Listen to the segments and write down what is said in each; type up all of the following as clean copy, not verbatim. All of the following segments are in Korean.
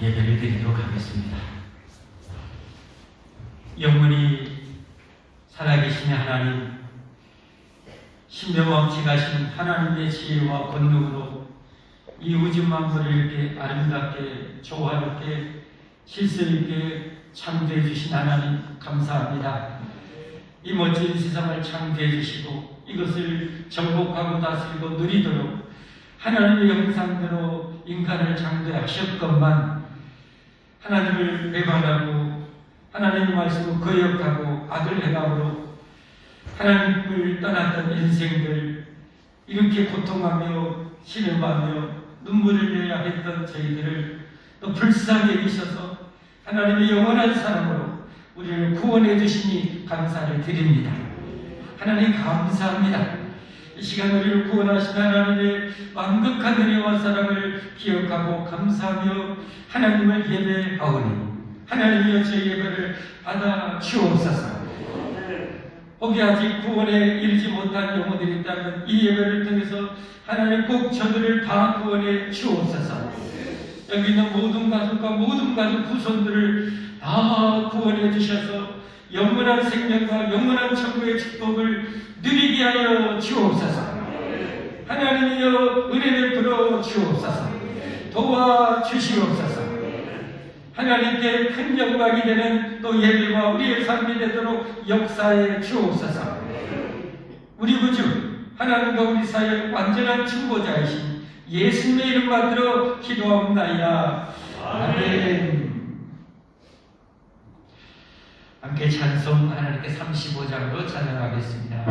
예배를 드리도록 하겠습니다. 영원히 살아계신 하나님, 신명왕치가신 하나님의 지혜와 권능으로 이 우주 만물을 이렇게 아름답게 조화롭게 질서있게 창조해 주신 하나님 감사합니다. 이 멋진 세상을 창조해 주시고 이것을 정복하고 다스리고 누리도록 하나님의 형상대로 인간을 창조하셨건만 하나님을 배반하고 하나님의 말씀을 거역하고 악을 행함으로 하나님을 떠났던 인생들, 이렇게 고통하며 신음하며 눈물을 내야 했던 저희들을 또 불쌍히 여기셔서 하나님의 영원한 사랑으로 우리를 구원해 주시니 감사를 드립니다. 하나님 감사합니다. 이 시간 우리를 구원하신 하나님의 완벽한 은혜와 사랑을 기억하고 감사하며 하나님을 예배하오니 하나님이여 저희 예배를 받아 주옵소서. 혹이 아직 구원에 이르지 못한 영혼들이 있다면 이 예배를 통해서 하나님 꼭 저들을 다 구원해 주옵소서. 여기 있는 모든 가족과 모든 가족 후손들을 다 구원해 주셔서 영원한 생명과 영원한 천국의 축복을 누리게 하여 주옵소서. 하나님이여 은혜를 베풀어 주옵소서. 도와주시옵소서. 하나님께 큰 영광이 되는 또 예배와 우리의 삶이 되도록 역사해 주옵소서. 우리 구주 하나님과 우리 사이의 완전한 중보자이신 예수님의 이름 받들어 기도하옵나이다. 아멘. 함께 찬송 하나님께 35장으로 찬양하겠습니다.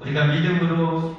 우리가 믿음으로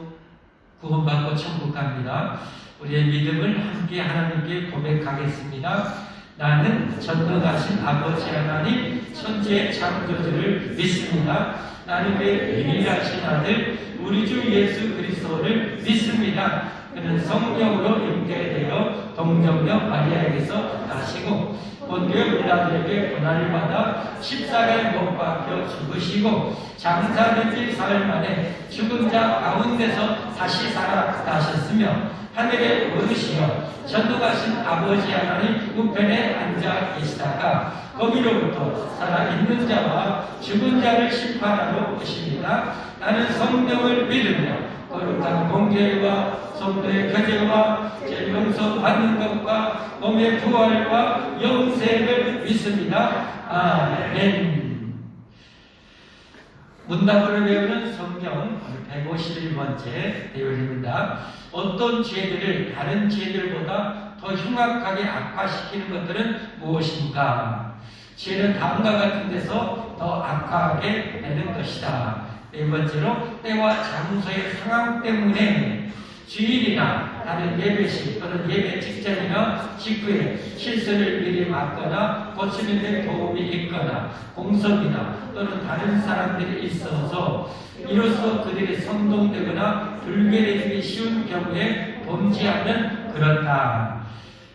구원받고 천국 갑니다. 우리의 믿음을 함께 하나님께 고백하겠습니다. 나는 전능하신 아버지 하나님 천지의 창조주를 믿습니다. 나는 그 유일하신 아들 우리 주 예수 그리스도를 믿습니다. 그는 성령으로 잉태되어 동정녀 마리아에게서 나시고 본디오 빌라도에게 고난을 받아 십자가에 못 박혀 죽으시고 장사된 지 사흘 만에 죽은 자 가운데서 다시 살아나셨으며 하늘에 오르시어 전능하신 아버지 하나님 우편에 앉아 계시다가 거기로부터 살아있는 자와 죽은 자를 심판하러 오십니다. 나는 성령을 믿으며 거룩한 공개와 성도의 교제와 죄 용서 받는 것과 몸의 부활과 영생을 믿습니다. 아멘. 문답으로 배우는 성경 151번째 내용입니다. 어떤 죄들을 다른 죄들보다 더 흉악하게 악화시키는 것들은 무엇인가? 죄는 다음과 같은 데서 더 악화하게 되는 것이다. 네 번째로 때와 장소의 상황 때문에 주일이나 다른 예배식 또는 예배 직전이나 직후에 실수를 미리 막거나 고치는 데 도움이 있거나 공석이나 또는 다른 사람들이 있어서 이로써 그들이 선동되거나 불결해지기 쉬운 경우에 범죄하면 그렇다.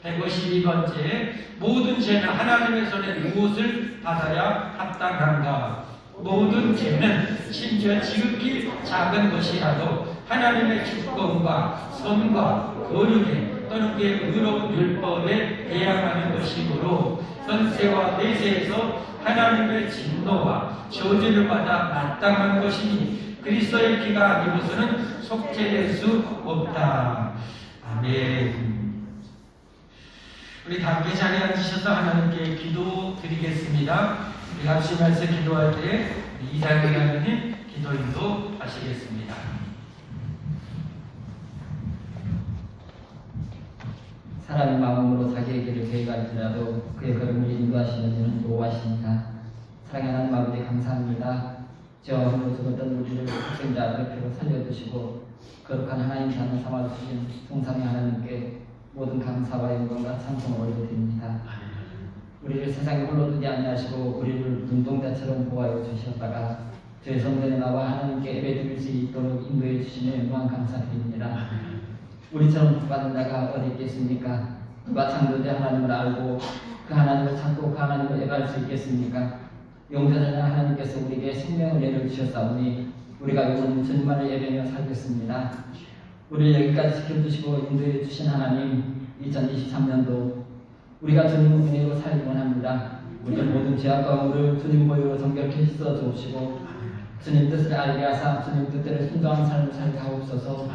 152번째 모든 죄는 하나님의 손에 무엇을 받아야 합당한가? 모든 죄는 심지어 지극히 작은 것이라도 하나님의 축복과 선과 거룩에 또는 그의 의로운 율법에 대항하는 것이므로 현세와 내세에서 하나님의 진노와 저주를 받아 마땅한 것이니 그리스도의 피가 아니고서는 속죄될 수 없다. 아멘. 우리 다 함께 자리에 앉으셔서 하나님께 기도 드리겠습니다. 우리 같이 말씀 기도할 때 이장희 하나님 기도 인도 하시겠습니다. 사람의 마음으로 자기의 길을 계획할지라도 그의 걸음을 인도하시는 이는 여호와시니라. 사랑하는 하나님 아버지 감사합니다. 죄와 흠으로 죽었던 우리를 학생자 아들 피로 살려주시고 거룩한 하나님 자녀 삼아주신 성삼위 하나님께 모든 감사와 영광과 찬송을 올려드립니다. 우리를 세상에 홀로 두지 아니하시고 우리를 눈동자처럼 보호하여 주셨다가 저희 성전에 나와 하나님께 예배드릴 수 있도록 인도해 주시며 영광 감사드립니다. 우리처럼 복받은 자가 어디 있겠습니까? 누가 창조자 하나님을 알고 그 하나님을 찾고 그 하나님을 예배할 수 있겠습니까? 용전하는 하나님께서 우리에게 생명을 내려주셨사오니 우리가 영원히 주님만을 예배하며 살겠습니다. 우리를 여기까지 지켜주시고 인도해 주신 하나님, 2023년도 우리가 주님 은혜로 살기 원합니다. 우리의 모든 죄악 가운데를 주님 보혈로 정결케 씻어 주시고 주님 뜻을 알게 하사 주님 뜻대로 순종한 삶을 살게 하옵소서.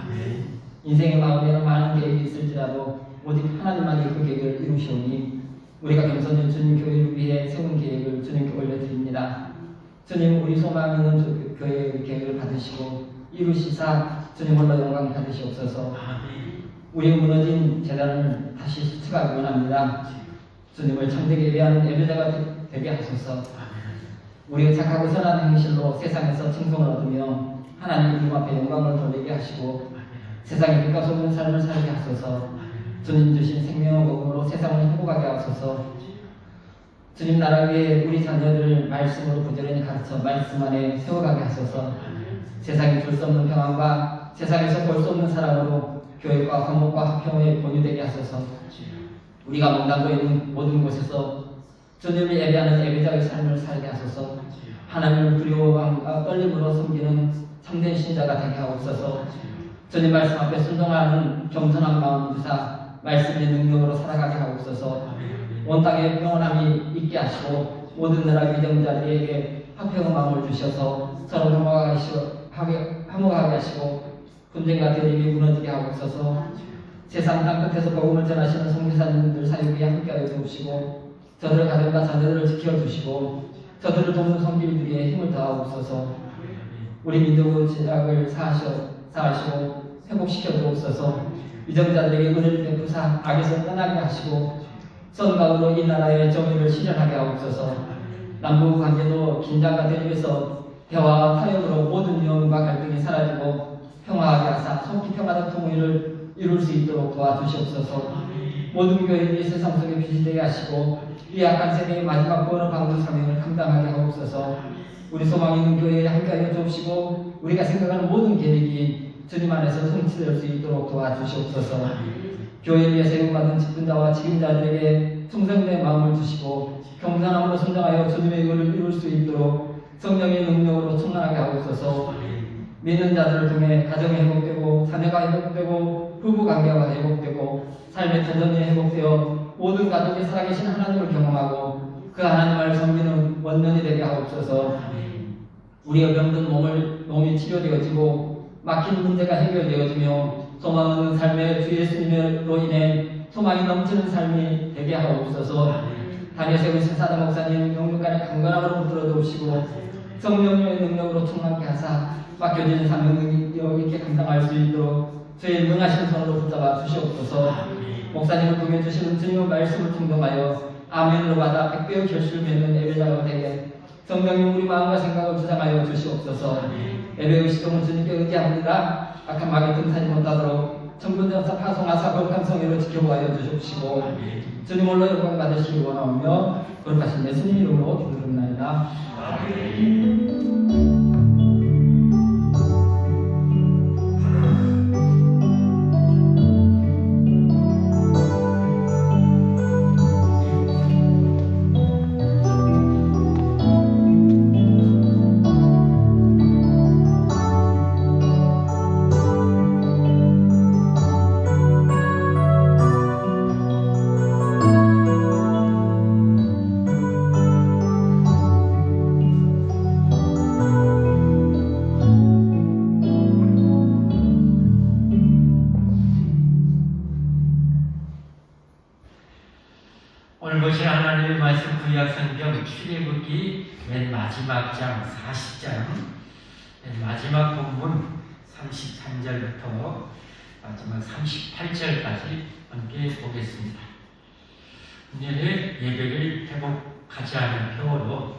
인생의 마음에는 많은 계획이 있을지라도 오직 하나님만이 그 계획을 이루시오니 우리가 겸손히 주님 교회를 위해 세운 계획을 주님께 올려드립니다. 주님 우리 소망 있는 교회의 계획을 받으시고 이루시사 주님 홀로 영광 받으시옵소서. 우리 무너진 재단을 다시 수축하기 원합니다. 주님을 참되게 예배하는 예배자가 되게 하소서. 우리가 착하고 선한 행실로 세상에서 칭송을 얻으며 하나님 이름 앞에 영광을 돌리게 하시고 세상에 빛과 소문 삶을 살게 하소서. 주님 주신 생명의 복음으로 세상을 행복하게 하소서. 주님 나라 위에 우리 자녀들을 말씀으로 부지런히 가르쳐 말씀 안에 세워가게 하소서. 세상에 줄 수 없는 평안과 세상에서 볼 수 없는 사랑으로 교육과 과목과 학평에 본유되게 하소서. 우리가 몸담고 있는 모든 곳에서 주님을 예배하는 예배자의 삶을 살게 하소서. 하나님을 두려워함과 떨림으로 섬기는 참된 신자가 되게 하옵소서. 주님 말씀 앞에 순종하는 겸손한 마음 주사 말씀의 능력으로 살아가게 하옵소서. 온 땅에 평온함이 있게 하시고 모든 나라 믿음자들에게 화평의 마음을 주셔서 서로 화목하게 하시고 분쟁과 대립이 무너지게 하옵소서. 세상 땅끝에서 복음을 전하시는 선교사님들 사역에 함께하여 주시고 저들의 가정과 자녀들을 지켜주시고 저들을 돕는 선교들에게 힘을 더하옵소서. 우리 민족의 죄악을 사하시고 회복시켜 주옵소서. 위정자들에게 은혜를 베푸사 악에서 떠나게 하시고 선가으로 이 나라의 정의를 실현하게 하옵소서. 남북 관계도 긴장과 대립에서 대화와 타협으로 모든 위험과 갈등이 사라지고 평화하게 하사 속히 평화적 통일을 이룰 수 있도록 도와주시옵소서. 모든 교회들이 세상 속에 빛이 되게 하시고 이 약한 세대의 마지막 구원을 받는 사명을 감당하게 하옵소서. 우리 소망 있는 교회에 함께하여 주옵시고 우리가 생각하는 모든 계획이 주님 안에서 성취될 수 있도록 도와주시옵소서. 교회를 위해 세움받은 직분자와 책임자들에게 충성된 마음을 주시고 경건함으로 성장하여 주님의 의를 이룰 수 있도록 성령의 능력으로 충만하게 하옵소서. 믿는 자들을 통해 가정이 회복되고 자녀가 회복되고 부부관계가 회복되고 삶의 터전이 회복되어 모든 가족이 살아계신 하나님을 경험하고 그 하나님을 섬기는 원년이 되게 하옵소서. 우리의 병든 몸이 치료되어지고 막힌 문제가 해결되어지며 소망 없는 삶의 주 예수님으로 인해 소망이 넘치는 삶이 되게 하옵소서. 다니엘세운 신사장 목사님 영육간의 강건함으로 붙들어 주옵시고 성령의 능력으로 충만케 하사 맡겨진 사명을 여기게 감당할 수 있도록 주의 능하신 손으로 붙잡아 주시옵소서. 목사님을 통해 주시는 주님의 말씀을 통동하여 아멘으로 받아 백배의 결실을 맺는 예배자가 되게 성령님 우리 마음과 생각을 주장하여 주시옵소서. 예배의 시동은 주님께 의지합니다. 악한 마귀 틈타지 못하도록 천군전사 파송하사 거룩한 성회로 지켜보아여 주십시고 주님 홀로 영광 받으시기 원하오며 거룩하신 예수님 이름으로 기도드립니다. 오늘 보신 하나님의 말씀 구약성경 출애굽기 맨 마지막 장 40장 맨 마지막 본문 33절부터 마지막 38절까지 함께 보겠습니다. 오늘의 예배를 회복하지 않은 표어로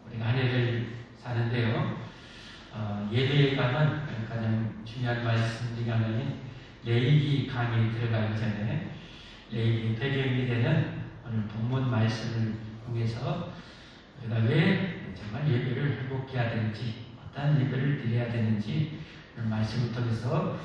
우리가 한 해를 사는데요. 예배에 관한 가장 중요한 말씀이 하나는 레위기 강의에 들어가기 전에 레위기 배경이 되는 오늘 본문 말씀을 통해서 우리가 왜 정말 예배를 회복해야 되는지 어떤 예배를 드려야 되는지 그런 말씀을 통해서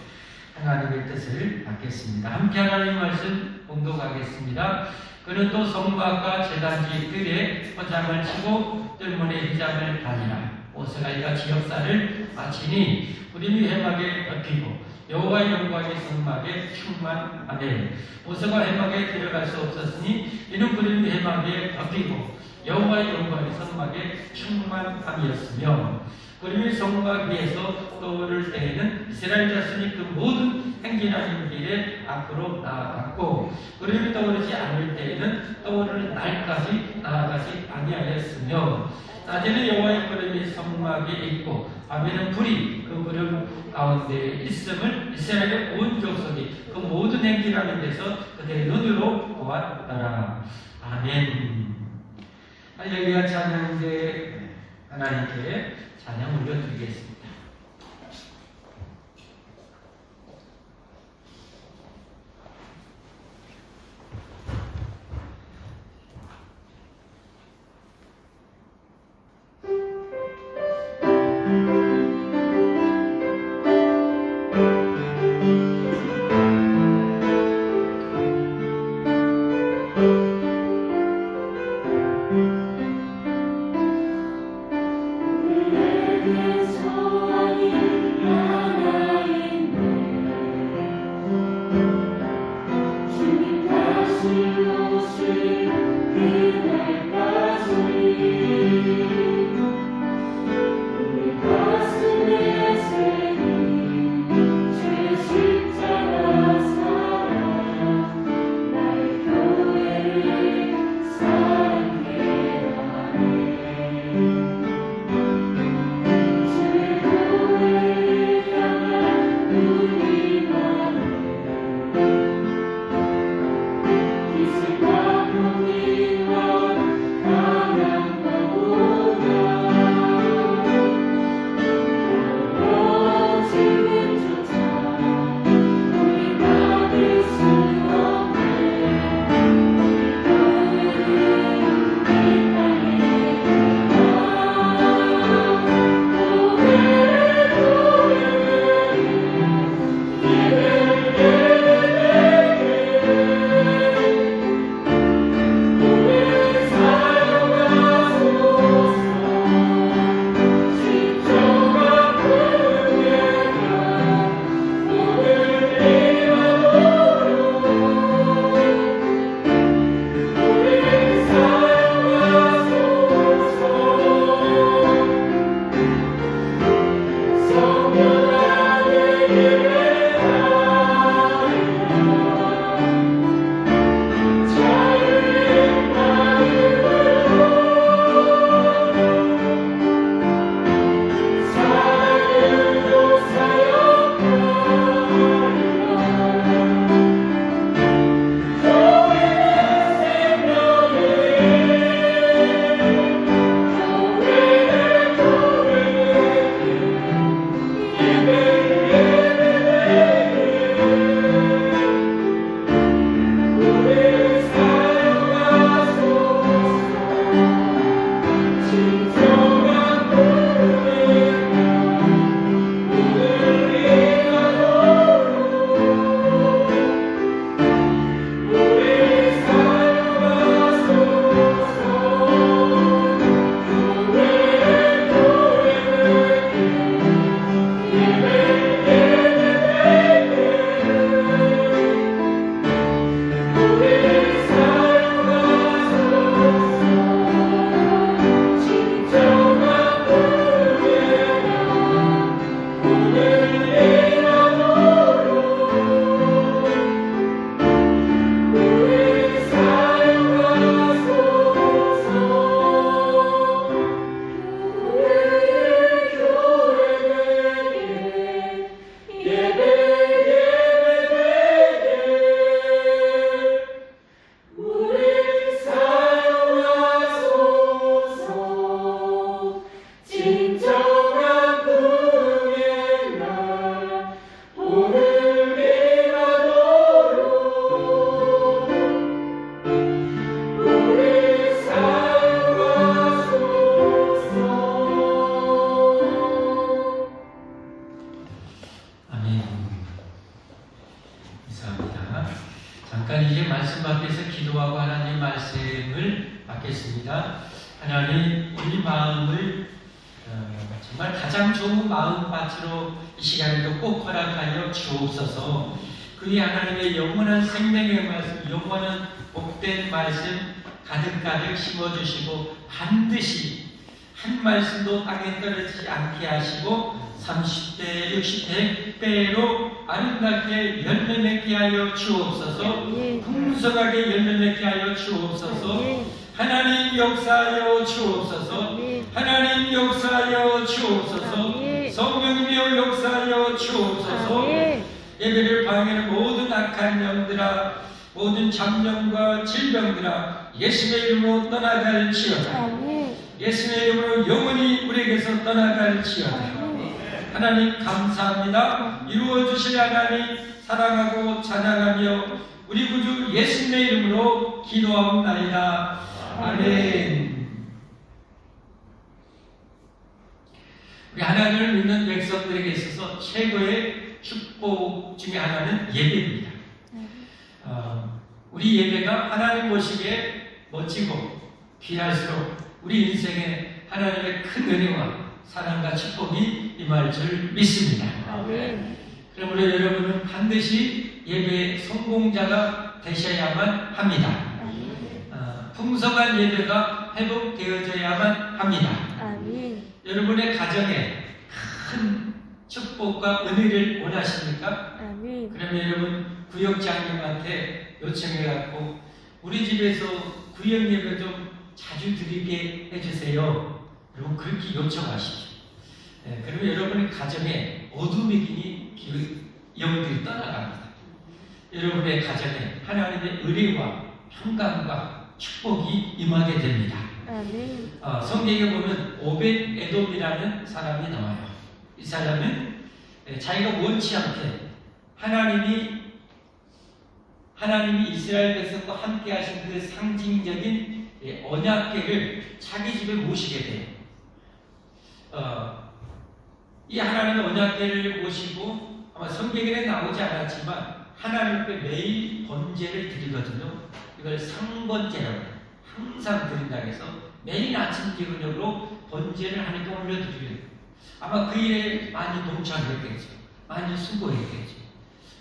하나님의 뜻을 받겠습니다. 함께 하나님의 말씀 공독하겠습니다. 그는 또 성막과 제단지 뜰에 포장을 치고 뜰문에 휘장을 다니라. 모세가 이같이 역사를 마치니 구름이 해막에 덮이고 여호와의 영광이 성막에 충만하매 모세가 해막에 들어갈 수 없었으니 이는 구름이 해막에 덮이고 여호와의 영광이 성막에 충만함이었으며 구름이 성막 위에서 떠오를 때에는 이스라엘 자손이 그 모든 행진하는 길에 앞으로 나아갔고 구름이 떠오르지 않을 때에는 떠오르는 날까지 나아가지 아니하였으며 낮에는 여호와의 구름이 성막에 있고 밤에는 불이 그 구름 가운데 있음을 이스라엘의 온 족속이 그 모든 행진하는 데서 그들의 눈으로 보았더라. 아멘. 할렐루야. 찬양대 하나님께 찬양 올려드리겠습니다. 내 소원 말씀드린 말씀 밖에서 기도하고 하나님 말씀을 받겠습니다. 하나님, 우리 마음을 정말 가장 좋은 마음밭으로 이 시간에도 꼭 허락하여 주옵소서. 그의 하나님의 영원한 생명의 말씀, 영원한 복된 말씀 가득가득 심어주시고 반드시 한 말씀도 땅에 떨어지지 않게 하시고 30대, 60대, 100배로 아름답게 열매 맺게 하여 주옵소서. 풍성하게 열매 맺게 하여 주옵소서. 하나님 역사하여 주옵소서. 하나님 역사하여 주옵소서. 성령이여 역사하여 주옵소서. 예배를 방해하는 모든 악한 영들아, 모든 잡념과 질병들아, 예수의 이름으로 떠나갈지어다. 예수의 이름으로 영원히 우리에게서 떠나갈지어다. 하나님 감사합니다. 이루어주실 하나님 사랑하고 찬양하며 우리 구주 예수님의 이름으로 기도하옵나이다. 아멘. 우리 하나님을 믿는 백성들에게 있어서 최고의 축복 중에 하나는 예배입니다. 우리 예배가 하나님 보시기에 멋지고 귀할수록 우리 인생에 하나님의 큰 은혜와 사랑과 축복이 임할 줄 믿습니다. 그러므로 여러분은 반드시 예배의 성공자가 되셔야만 합니다. 풍성한 예배가 회복되어져야만 합니다. 여러분의 가정에 큰 축복과 은혜를 원하십니까? 그러면 여러분 구역장님한테 요청해갖고 우리 집에서 구역 예배 좀 자주 드리게 해주세요. 여러분 그렇게 요청하십시오. 그러면 여러분의 가정에 어둠의 영들이 떠나갑니다. 여러분의 가정에 하나님의 은혜와 평강과 축복이 임하게 됩니다. 성경에 보면 오벳 에돔이라는 사람이 나와요. 이 사람은 자기가 원치 않게 하나님이 이스라엘 백성과 함께 하신 그 상징적인 언약궤를 자기 집에 모시게 돼요. 이 하나님의 언약궤를 모시고 아마 성경에는 나오지 않았지만 하나님께 매일 번제를 드리거든요. 이걸 상번제라고 해요. 항상 드린다고 해서 매일 아침 기분으로 번제를 하나님께 올려드려요. 아마 그 일에 많이 동참했겠죠. 많이 수고했겠죠.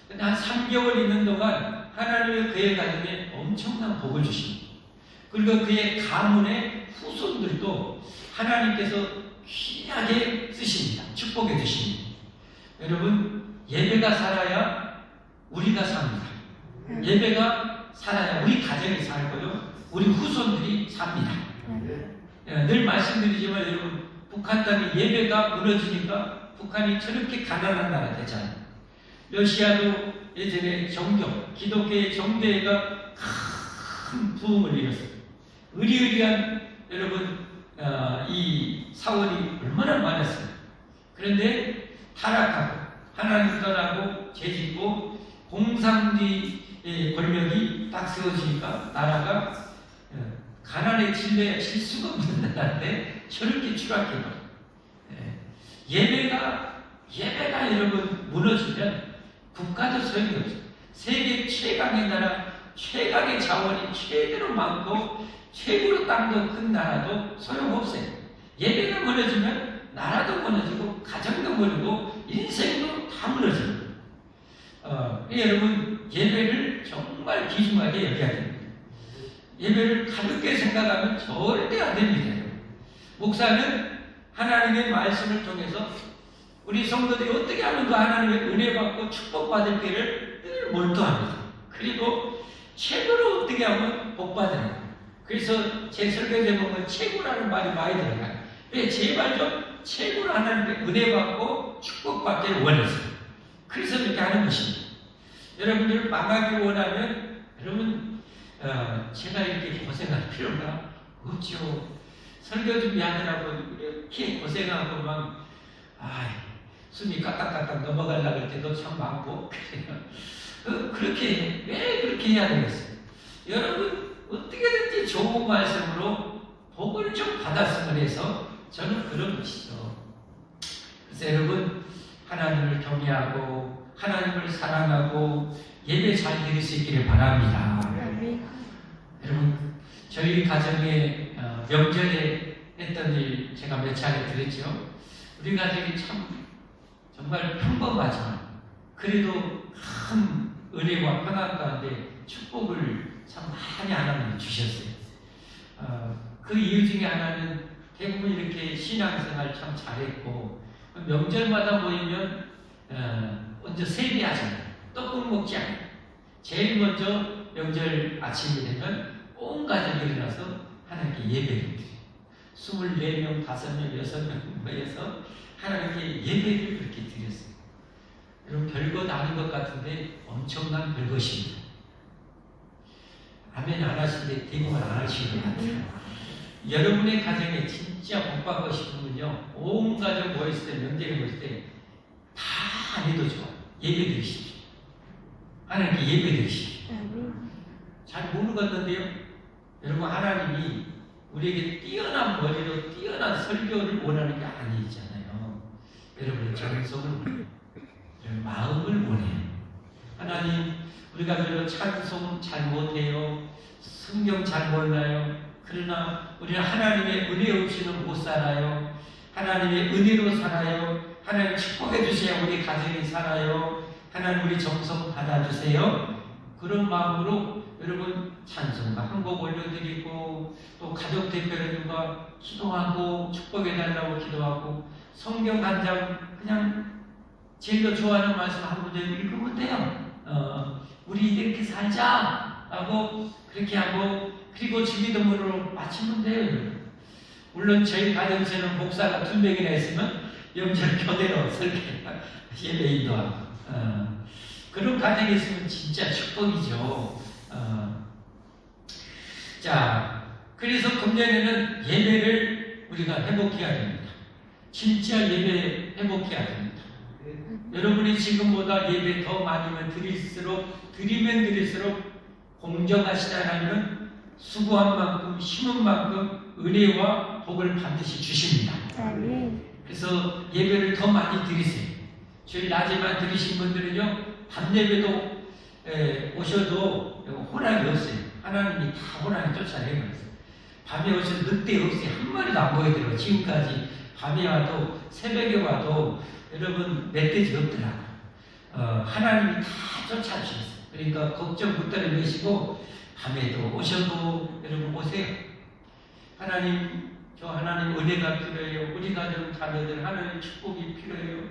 근데 한 3개월 있는 동안 하나님의 그의 가정에 엄청난 복을 주십니다. 그리고 그의 가문의 후손들도 하나님께서 귀하게 쓰십니다. 축복해 주십니다. 여러분, 예배가 살아야 우리가 삽니다. 예배가 살아야 우리 가정이 살고요. 우리 후손들이 삽니다. 늘 말씀드리지만 여러분, 북한 땅에 예배가 무너지니까 북한이 저렇게 가난한 나라 되잖아요. 러시아도 예전에 기독교의 정대회가 큰 부흥을 이뤘어요. 의리의리한 여러분 이 사원이 얼마나 많았어요. 그런데 타락하고 하나님 떠나고 죄짓고 공산주의 권력이 딱 세워지니까 나라가 가난에 질 수가 없는 나라인데 저렇게 추락해버려요. 예배가 여러분 무너지면 국가도 소용이 없어요. 세계 최강의 나라, 최강의 자원이 최대로 많고 최고로 땅도 큰 나라도 소용없어요. 예배가 무너지면 나라도 무너지고 가정도 무너지고 인생도 다 무너져요. 여러분 예배를 정말 귀중하게 여겨야 됩니다. 예배를 가볍게 생각하면 절대 안 됩니다. 목사는 하나님의 말씀을 통해서 우리 성도들이 어떻게 하면 그 하나님의 은혜 받고 축복받을 길을 늘 몰두합니다. 그리고 최고로 어떻게 하면 복받으는. 그래서 제 설교 제목은 최고라는 말이 많이 들어가요. 제발 좀 최고로 하나님의 은혜 받고 축복받기를 원해서. 그래서 이렇게 하는 것입니다. 여러분들 망하기 원하면 여러분 제가 이렇게 고생할 필요가 없죠. 설교 준비하느라고 이렇게 고생하고 막 숨이 까딱까딱 넘어가려고 할 때도 참 많고 그렇게 왜 그렇게 해야 되겠어요? 여러분 어떻게든지 좋은 말씀으로 복을 좀 받았으면 해서 저는 그런 것이죠. 그래서 여러분 하나님을 경외하고 하나님을 사랑하고 예배 잘 드릴 수 있기를 바랍니다. 여러분, 저희 가정에 명절에 했던 일 제가 몇 차례 들었죠. 우리 가정이 참 정말 평범하지만 그래도 큰 은혜와 평안 가운데 축복을 참 많이 하나님이 주셨어요. 그 이유 중에 하나는 대부분 이렇게 신앙생활 참 잘했고 명절마다 모이면 먼저 세배하잖아요. 떡국 먹지 않아요. 제일 먼저 명절 아침이 되면 온 가족이 일어나서 하나님께 예배를 드려요. 24명, 5명, 6명 모여서 하나님께 예배를 그렇게 드렸어요. 여러분, 별것 아닌 것 같은데 엄청난 별것입니다. 아멘 안 하시는데 대부분 안 하시는 것 같아요. 여러분의 가정에 진짜 복받고 싶으면요, 온 가족 모였을 때, 명절에 모였을 때 다 안 해도 좋아요. 예배 드리십시오. 하나님께 예배 드리십시오. 잘 모르겠는데요, 여러분, 하나님이 우리에게 뛰어난 머리로 뛰어난 설교를 원하는 게 아니잖아요. 여러분의 정성을 원해요. 마음을 원해요. 하나님, 우리가 별로 찬송 잘 못해요. 성경 잘 몰라요. 그러나 우리는 하나님의 은혜 없이는 못 살아요. 하나님의 은혜로 살아요. 하나님 축복해 주셔야 우리 가정이 살아요. 하나님 우리 정성 받아주세요. 그런 마음으로 여러분 찬송가 한 곡 올려드리고 또 가족 대표님과 기도하고 축복해달라고 기도하고 성경 한 장 그냥 제일 좋아하는 말씀 한 문제 읽으면 돼요. 우리 이렇게 살자 하고 그렇게 하고 그리고 주기도문으로 마치면 돼요. 물론 저희 가정에서는 목사가 2명이나 있으면 명절 교대로 설계 예배 인도하고 그런 가정이 있으면 진짜 축복이죠. 자, 그래서 금년에는 예배를 우리가 회복해야 됩니다. 진짜 예배 회복해야 됩니다. 여러분이 지금보다 예배 더 많이면 드릴수록 공정하시다 하나님은 수고한 만큼 심은 만큼 은혜와 복을 반드시 주십니다. 그래서 예배를 더 많이 드리세요. 저희 낮에만 드리신 분들은요, 밤 예배도 오셔도 호랑이 없어요. 하나님이 다 호랑이 쫓아내버렸어요. 밤에 오셔도 늑대 없어요. 한 마리도 안 보이더라고요. 지금까지 밤에 와도 새벽에 와도 여러분 멧돼지 없더라고요. 하나님이 다 쫓아주셨어요. 그러니까 걱정 붙들어 내시고 밤에도 오셔도 여러분 오세요. 하나님, 저 하나님 은혜가 필요해요. 우리 가정 자녀들 하나님 축복이 필요해요.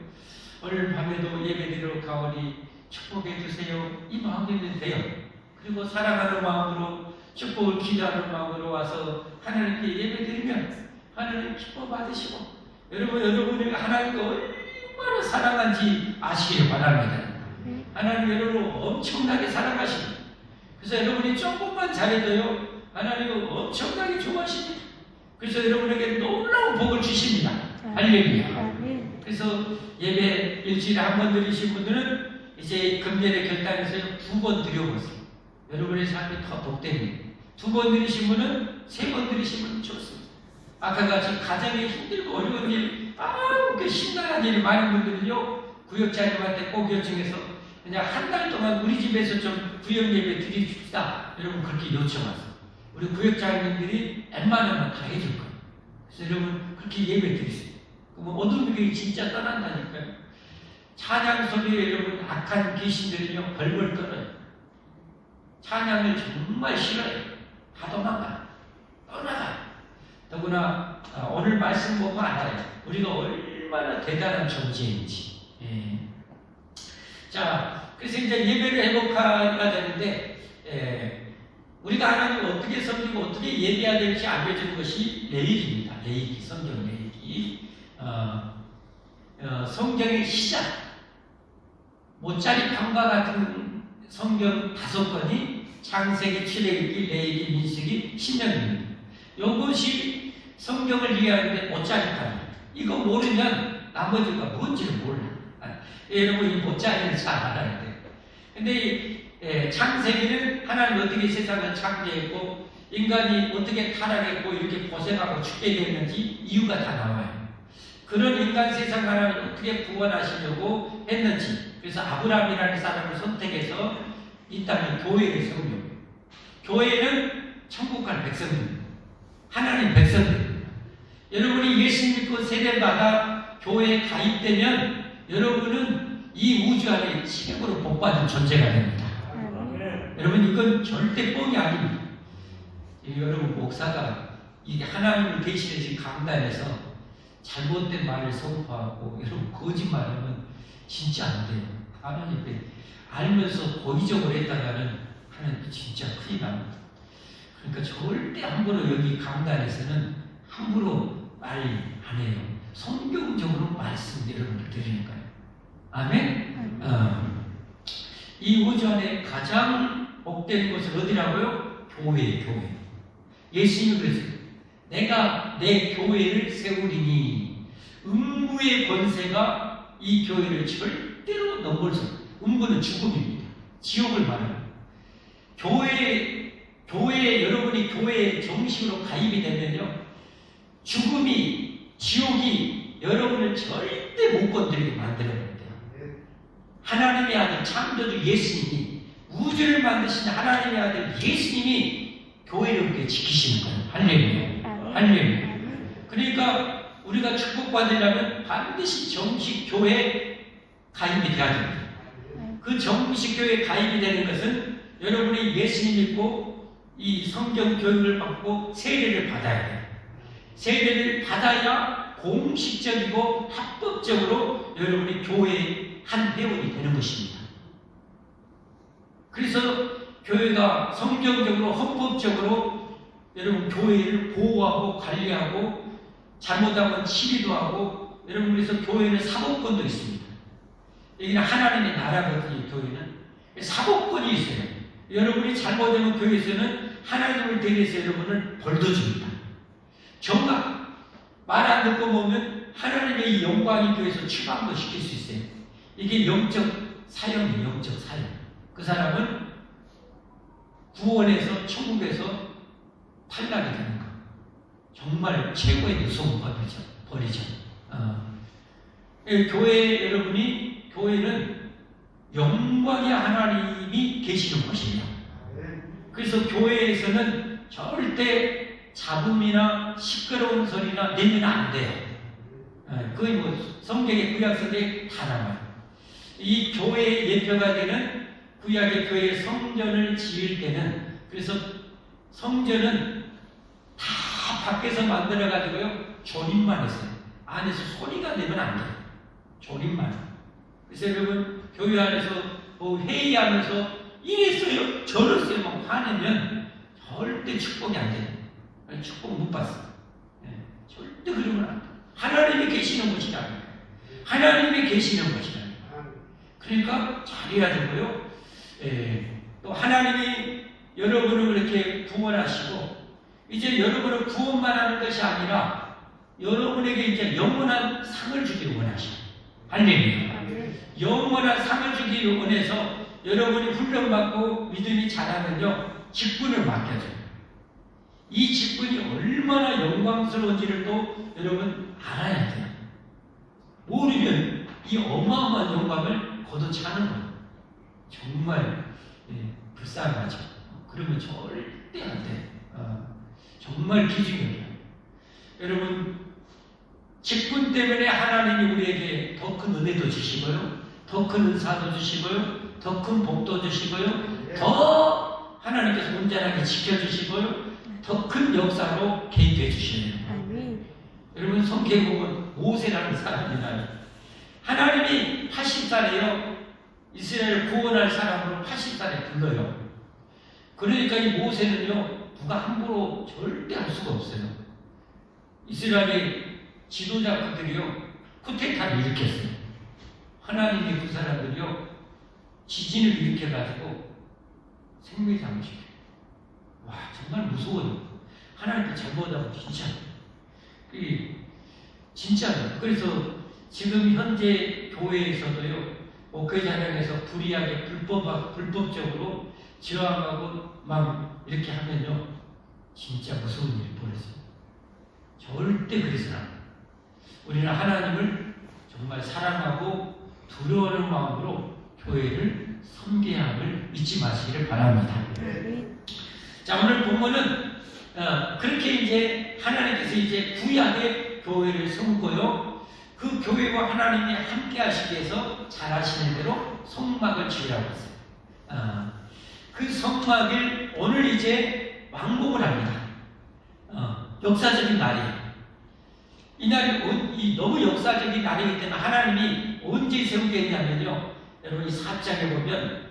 오늘 밤에도 예배드리러 가오니 축복해 주세요. 이 마음이면 돼요. 그리고 사랑하는 마음으로 축복을 기도하는 마음으로 와서 하나님께 예배드리면 하나님 기뻐 받으시고 여러분이 하나님을 얼마나 사랑한지 아시길 바랍니다. 하나님 여러분을 엄청나게 사랑하십니다. 그래서 여러분이 조금만 잘해도요, 하나님은 엄청나게 좋아하십니다. 그래서 여러분에게 놀라운 복을 주십니다. 할렐루야. 그래서 예배 일주일에 한 번 드리신 분들은 이제 금년에 결단해서 2번 드려보세요. 여러분의 삶이 더 복됩니다. 2번 드리신 분은 3번 드리신 분은 좋습니다. 아까 같이 가정에 힘들고 어려운 일, 그 심각한 일이 많은 분들은요, 구역장님한테 꼭 요청해서 그냥 한 달 동안 우리 집에서 좀 구역 예배 드립시다. 여러분 그렇게 요청하세요. 우리 구역장님들이 웬만하면 다 해줄 거예요. 그래서 여러분 그렇게 예배 드리세요. 그러면 어두운 교회 진짜 떠난다니까요. 찬양 소리에 여러분 악한 귀신들은요 벌벌 떨어요. 찬양을 정말 싫어해요. 다 도망가요. 떠나가요. 더구나 오늘 말씀 보면 알아요. 우리가 얼마나 대단한 존재인지. 예. 자, 그래서 이제 예배를 회복해야 되는데 우리가 하나님을 어떻게 섬기고 어떻게 예배해야 될지 알려주는 것이 레위기입니다. 레위기, 성경 레위기. 성경의 시작, 모짜리판과 같은 성경 5권이 창세기, 출애굽기, 레위기, 민수기, 신명기입니다. 이것이 성경을 이해하는데 모짜리판이에요. 이거 모르면 나머지가 뭔지를 몰라. 여러분 이 모짜리를 잘 알아야 돼요. 근데 창세기는 하나님 어떻게 세상을 창조했고 인간이 어떻게 타락했고 이렇게 고생하고 죽게 됐는지 이유가 다 나와요. 그런 인간 세상 하나님 어떻게 구원하시려고 했는지. 그래서 아브라함이라는 사람을 선택해서 이 땅에 교회를 세우려고. 교회는 천국 갈 백성입니다. 하나님 백성들입니다. 여러분이 예수 믿고 세례받아 교회에 가입되면 여러분은 이 우주 안에 최고로 복받은 존재가 됩니다. 여러분 이건 절대 뻥이 아닙니다. 여러분 목사가 이 하나님을 대신해 지금 강단에서 잘못된 말을 선포하고 여러분 거짓말하면 진짜 안 돼요. 하나님 알면서 고의적으로 했다가는 하나님 진짜 큰일 납니다. 그러니까 절대 함부로 여기 강단에서는 함부로 말 안 해요. 성경적으로 말씀 여러분들 드리는 거예요. 아멘? 이 우주 안에 가장 복된 곳은 어디라고요? 교회. 예수님이 그랬어요. 내가 내 교회를 세우리니 음부의 권세가 이 교회를 절대로 넘볼 수 없어요. 음부는 죽음입니다. 지옥을 말합니다. 교회에 여러분이 교회에 정식으로 가입이 되면요, 죽음이 지옥이 여러분을 절대 못 건드리게 만들어냅니다. 하나님의 아들 창조주 예수님이 우주를 만드신 하나님의 아들 예수님이 교회를 그렇게 지키시는 거예요. 할렐루야. 할렐루야. 그러니까 우리가 축복받으려면 반드시 정식 교회에 가입이 돼야 됩니다. 그 정식 교회에 가입이 되는 것은 여러분이 예수님 믿고 이 성경 교육을 받고 세례를 받아야 돼요. 세례를 받아야 공식적이고 합법적으로 여러분이 교회의 한 회원이 되는 것입니다. 그래서 교회가 성경적으로 헌법적으로 여러분 교회를 보호하고 관리하고 잘못하면 치리도 하고 여러분 그래서 교회는 사법권도 있습니다. 여기는 하나님의 나라거든요. 교회는 사법권이 있어요. 여러분이 잘못하면 교회에서는 하나님을 대리해서 여러분을 벌도 줍니다. 정말 말 안 듣고 보면 하나님의 이 영광이 교회에서 추방도 시킬 수 있어요. 이게 영적 사형이에요. 영적 사형. 그 사람은 구원에서 천국에서 탈락이 되는 거. 정말 최고의 무서운 벌이죠. 교회 여러분이 교회는 영광의 하나님이 계시는 곳이에요. 그래서 교회에서는 절대 잡음이나 시끄러운 소리나 내면 안 돼요. 거의 뭐 성경의 구약성에 다 나와요. 이 교회의 예표가 되는 구약의 교회 성전을 지을 때는 그래서 성전은 다 밖에서 만들어가지고요 조립만 했어요. 안에서 소리가 내면 안 돼요. 조립만. 그래서 여러분 교회 안에서 뭐 회의하면서 이랬어요 저랬어요 막 화내면 절대 축복이 안 돼요. 축복 못 받습니다. 절대 그러면 안 돼요. 하나님이 계시는 곳이라니까. 하나님이 계시는 곳이라니까. 그러니까 잘해야 되고요. 또 하나님이 여러분을 그렇게 구원하시고 이제 여러분을 구원만 하는 것이 아니라 여러분에게 이제 영원한 상을 주기를 원하셔요. 할렐루야. 영원한 상을 주기를 원해서 여러분이 훈련받고 믿음이 자라면요 직분을 맡겨줘요. 이 직분이 얼마나 영광스러운지를 또 여러분 알아야 돼요. 모르면 이 어마어마한 영광을 거둬차는 거예요. 정말 불쌍하죠. 그러면 절대 안 돼. 정말 기중이에요. 여러분 직분 때문에 하나님이 우리에게 더 큰 은혜도 주시고요. 더 큰 은사도 주시고요. 더 큰 복도 주시고요. 더 하나님께서 온전하게 지켜주시고요. 더 큰 역사로 개입해 주시네요. 여러분 성경에 보면 모세라는 사람이 나요. 하나님이 80살에요. 이스라엘을 구원할 사람으로 80살에 불러요. 그러니까 이 모세는요 누가 함부로 절대 할 수가 없어요. 이스라엘의 지도자들이요 쿠데타를 일으켰어요. 하나님이 그 사람들이요 지진을 일으켜가지고 생매장시켜요. 와 정말 무서워요. 하나님께 잘못하고 진짜요. 그래서 지금 현재 교회에서도요 목회자령에서 불의하게 불법적으로 저항하고 막 이렇게 하면요 진짜 무서운 일이 벌어져요. 절대 그래서는 안 돼요. 우리는 하나님을 정말 사랑하고 두려워하는 마음으로 교회를 섬겨야 함을 잊지 마시기를 바랍니다. 자, 오늘 본문은 그렇게 이제 하나님께서 이제 구약의 교회를 세우고요. 그 교회와 하나님이 함께 하시기 위해서 잘 아시는 대로 성막을 지으라고 했어요. 그 성막을 오늘 이제 완공을 합니다. 역사적인 날이에요. 이 날이 너무 역사적인 날이기 때문에 하나님이 언제 세우게 했냐면요. 여러분 이 4장에 보면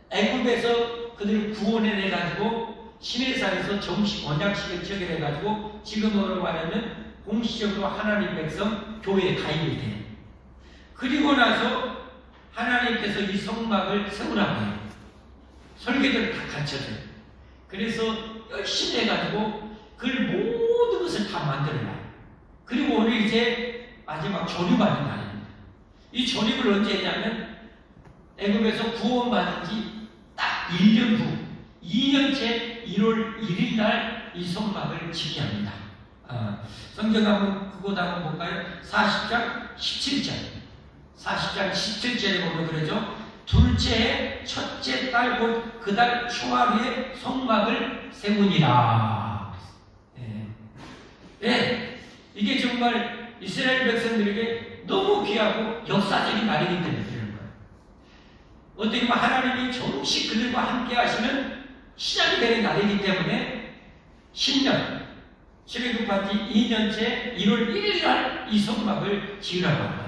애굽에서 그들을 구원해내가지고 시내산에서 정식 언약식을 체결해가지고 지금으로 말하면 공식적으로 하나님 백성 교회에 가입이 돼요. 그리고 나서 하나님께서 이 성막을 세우라고 해요. 설계도를 다 갖춰줘요. 그래서 열심히 해가지고 그 모든 것을 다 만들어놔요. 그리고 오늘 이제 마지막 조립하는 날입니다. 이 조립을 언제 했냐면 애굽에서 구원받은 지 딱 1년 후 2년째 1월 1일 날 이 성막을 짓게 합니다. 성경 한번 그거 한번 볼까요? 40장 17절 40장 17절에 보면 그러죠. 둘째 해 첫째 달 곧 그 달 초하루에 성막을 세우니라. 네, 이게 정말 이스라엘 백성들에게 너무 귀하고 역사적인 날이기 때문에 그러는 거예요. 어떻게 보면 하나님이 정식 그들과 함께 하시는 시작이 되는 날이기 때문에 10년 출애굽한 지 2년째 1월 1일 날 이 성막을 지으라고 합니다.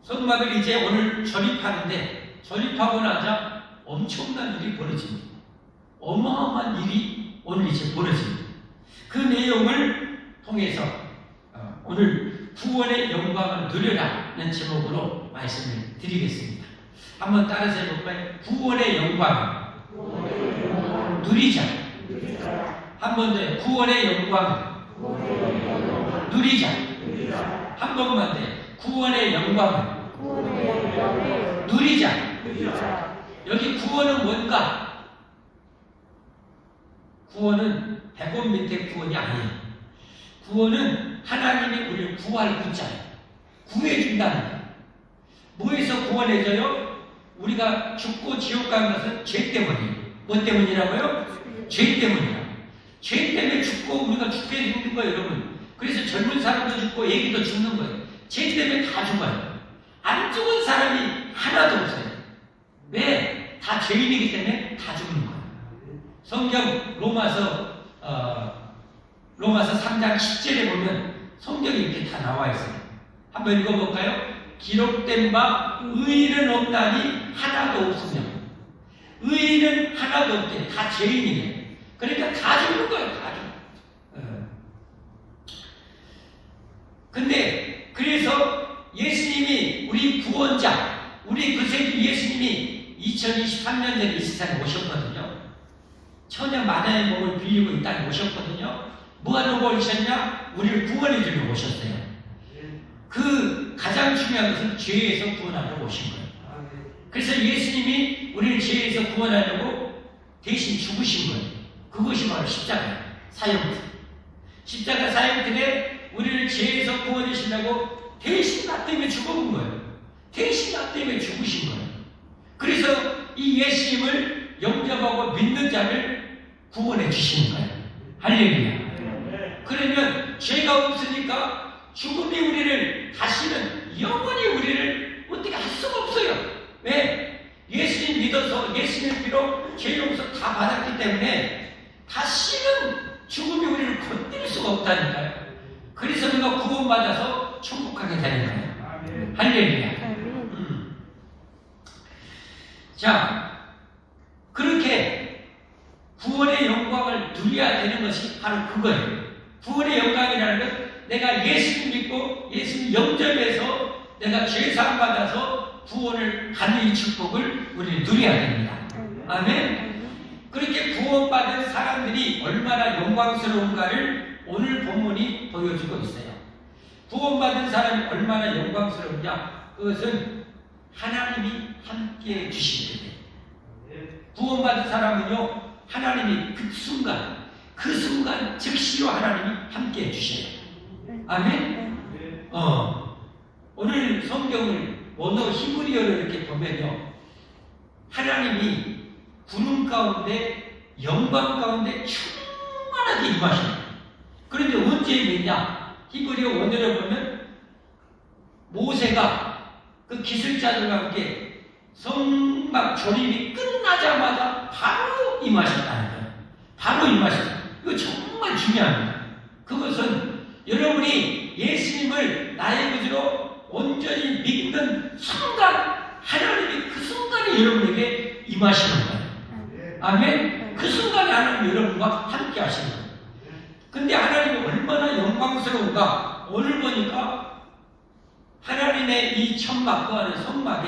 성막을 이제 오늘 조립하는데 조립하고 나자 엄청난 일이 벌어집니다. 어마어마한 일이 오늘 이제 벌어집니다. 그 내용을 통해서 오늘 구원의 영광을 누려라는 제목으로 말씀을 드리겠습니다. 한번 따라서 해볼까요? 구원의 영광 누리자. 한 번 더 구원의 영광 누리자. 한 번만 더 구원의 영광 누리자. 여기 구원은 뭔가? 구원은 100원 밑에 구원이 아니에요. 구원은 하나님이 우리를 구할 구자예요. 구해준다는 거예요. 뭐에서 구원해져요? 우리가 죽고 지옥 가는 것은 죄 때문이에요. 뭐 때문이라고요? 죄 때문이야. 죄 때문에 죽고 우리가 죽게 되는 거예요, 여러분. 그래서 젊은 사람도 죽고 애기도 죽는 거예요. 죄 때문에 다 죽어요. 안 죽은 사람이 하나도 없어요. 왜? 다 죄인이기 때문에 다 죽는 거예요. 성경 로마서 3장 10절에 보면 성경이 이렇게 다 나와 있어요. 한번 읽어볼까요? 기록된 바 의인은 없나니 하나도 없으며 의인은 하나도 없게 다 죄인이에요. 그러니까 다 죽는 거예요. 다 죽는. 근데 그래서 예수님이 우리 구원자, 우리 그 새끼 예수님이 2023년 전에 이 세상에 오셨거든요. 천년 만화의 몸을 빌리고 이 땅에 오셨거든요. 뭐하러 오셨냐? 우리를 구원해 주려고 오셨어요. 그 가장 중요한 것은 죄에서 구원하려고 오신 거예요. 그래서 예수님이 우리를 죄에서 구원하려고 대신 죽으신 거예요. 그것이 바로 십자가 사형틀. 십자가 사형틀에 우리를 죄에서 구원해 주시려고 대신 나 때문에 죽어본 거예요. 대신 나 때문에 죽으신 거예요. 그래서 이 예수님을 영접하고 믿는 자를 구원해 주시는 거예요. 할렐루야. 그러면 죄가 없으니까 죽음이 우리를 다시는 영원히 우리를 어떻게 할 수가 없어요. 왜? 예수님 믿어서 예수님 비로 죄 용서 다 받았기 때문에 다시는 죽음이 우리를 건드릴 수가 없다니까요. 그래서 우리가 구원받아서 천국 가게 되는 거예요. 할렐루야. 자, 그렇게 구원의 영광을 누려야 되는 것이 바로 그거예요. 구원의 영광이라는 건 내가 예수님 믿고 예수님 영접해서 내가 죄사함 받아서 구원을 받는 이 축복을 우리는 누려야 됩니다. 아멘. 그렇게 구원받은 사람들이 얼마나 영광스러운가를 오늘 본문이 보여주고 있어요. 구원받은 사람이 얼마나 영광스러우냐? 그것은 하나님이 함께 주신 거예요. 구원받은 사람은요, 하나님이 그 순간 즉시로 하나님이 함께 해주셔요. 아멘? 오늘 성경을 원어 히브리어를 이렇게 보면요, 하나님이 구름 가운데 영광 가운데 충만하게 임하십니다. 그런데 언제 임했냐? 히브리어 원어를 보면 모세가 그 기술자들과 함께 성막 조립이 끝나자마자 바로 임하셨다는 거예요. 바로 임하셨다. 이거 정말 중요합니다. 그것은 여러분이 예수님을 나의 구주로 온전히 믿는 순간 하나님이 그 순간에 여러분에게 임하시는 거예요. 아멘. 그 순간에 하나님 여러분과 함께 하시는 거예요. 근데 하나님이 얼마나 영광스러운가. 오늘 보니까 하나님의 이 천막과 하는 성막에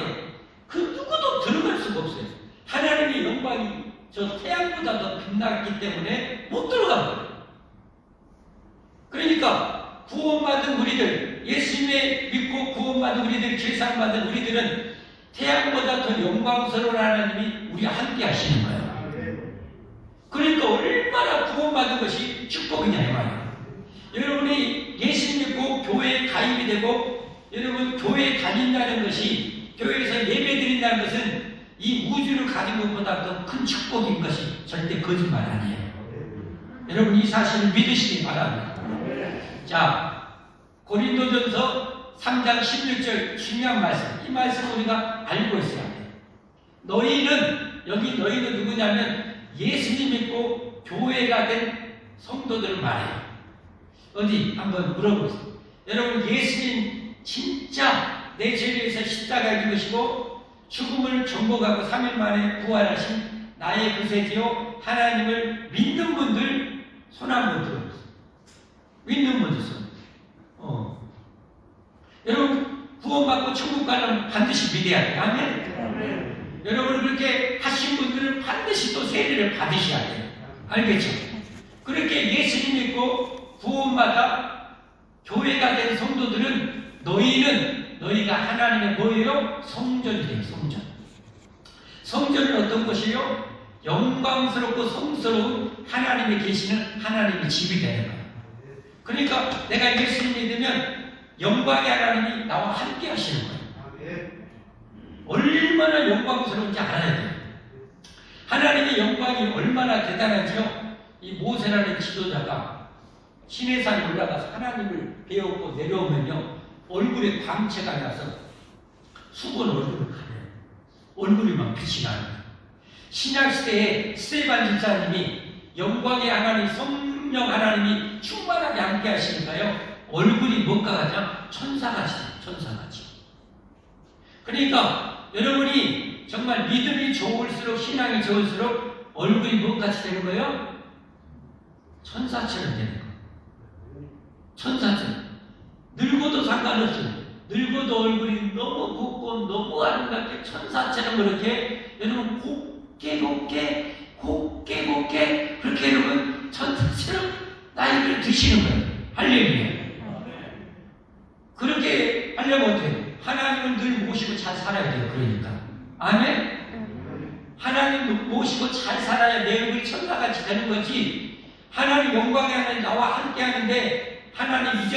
그 누구도 들어갈 수가 없어요. 하나님의 영광이 저 태양보다 더 빛나기 때문에 못 들어간 거예요. 그러니까 구원받은 우리들, 예수님의 믿고 구원받은 우리들, 제사받은 우리들은 태양보다 더 영광스러운 하나님이 우리와 함께 하시는 거예요. 그러니까 얼마나 구원받은 것이 축복이냐 이 말이에요. 여러분이 예수 믿고 교회에 가입이 되고 여러분 교회에 다닌다는 것이, 교회에서 예배드린다는 것은 이 우주를 가진 것보다 더 큰 축복인 것이 절대 거짓말 아니에요. 여러분 이 사실을 믿으시기 바랍니다. 자, 고린도전서 3장 16절 중요한 말씀. 이 말씀 우리가 알고 있어야 돼요. 너희는, 여기 너희는 누구냐면 예수님 믿고 교회가 된 성도들을 말해요. 어디 한번 물어보세요. 여러분 예수님 진짜 내 죄를 위해서 십자가에 죽으시고 죽음을 정복하고 3일 만에 부활하신 나의 구세주요 하나님을 믿는 분들 손 한번 들어보세요. 믿는 분들 손. 여러분 구원받고 천국 가려면 반드시 믿어야 돼요. 아멘. 여러분 그렇게 하신 분들은 반드시 또 세례를 받으셔야 돼요. 알겠죠? 그렇게 예수님 믿고 구원받아 교회가 된 성도들은 너희가 하나님의 뭐예요? 성전이 돼요. 성전. 성전은 어떤 것이요? 영광스럽고 성스러운 하나님이 계시는 하나님의 집이 되는 거예요. 그러니까 내가 예수님 믿으면 영광의 하나님이 나와 함께 하시는 거예요. 얼마나 영광스러운지 알아야 돼요. 하나님의 영광이 얼마나 대단한지요. 이 모세라는 지도자가 시내산에 올라가서 하나님을 배우고 내려오면요, 얼굴에 광채가 나서 수건 얼굴을 가려요. 얼굴이 막 빛이 나요. 신약시대에 스테반 집사님이 영광의 하나님, 성령 하나님이 충만하게 함께 하시니까요, 얼굴이 뭐가 같냐? 천사같이, 천사같이. 그러니까 여러분이 정말 믿음이 좋을수록, 신앙이 좋을수록 얼굴이 무엇같이 되는 거예요? 천사처럼 되는 거예요. 천사처럼. 늙어도 상관없어요. 늙어도 얼굴이 너무 곱고 너무 아름답게 천사처럼 그렇게 여러분 곱게 그렇게 여러분 천사처럼 나이를 드시는 거예요. 할렐루야. 그렇게 하려면 어떻게 해요? 하나님을 늘 모시고 잘 살아야 돼요. 그러니까. 아멘? 하나님 모시고 잘 살아야 내 얼굴이 천사같이 되는 거지. 하나님 영광의 하나님 나와 함께 하는데 하나님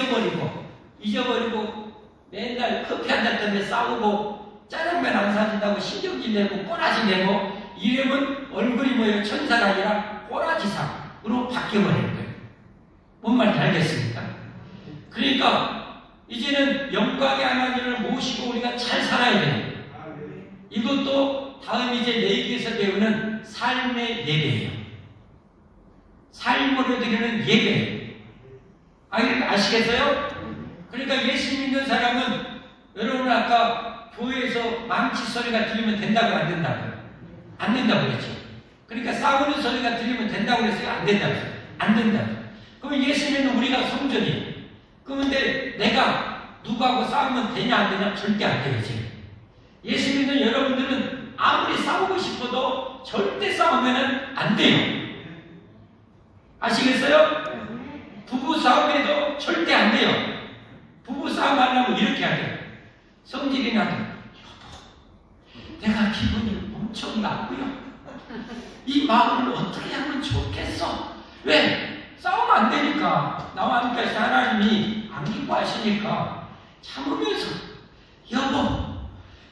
잊어버리고 맨날 커피 한잔 때문에 싸우고 짜장면 안 사준다고 신경질 내고 꼬라지 내고 이러면 얼굴이 뭐예요? 천사가 아니라 꼬라지상으로 바뀌어버리는 거예요. 뭔 말인지 알겠습니까? 그러니까 이제는 영광의 하나님을 모시고 우리가 잘 살아야 돼요. 이것도 다음 이제 레위기에서 배우는 삶의 예배예요. 삶으로 드리는 예배예요. 아시겠어요? 그러니까 예수 믿는 사람은 여러분 아까 교회에서 망치 소리가 들리면 된다고 안 된다고요? 안 된다고 그랬죠. 그러니까 싸우는 소리가 들리면 된다고 그랬어요? 안 된다고 했어요? 안 된다고. 그럼 예수 믿는 우리가 성전이에요. 그런데 내가 누구하고 싸우면 되냐 안 되냐? 절대 안 되겠지. 예수 믿는 여러분들은 아무리 싸우고 싶어도 절대 싸우면 안 돼요. 아시겠어요? 부부 싸움에도 절대 안 돼요. 부부 싸움 하려면 이렇게 해야 돼요. 성질이 나도 여보, 내가 기분이 엄청 나고요. 이 마음을 어떻게 하면 좋겠어? 왜? 싸우면 안 되니까. 나와 함께 하신 하나님이 안 기뻐하시니까 참으면서 여보,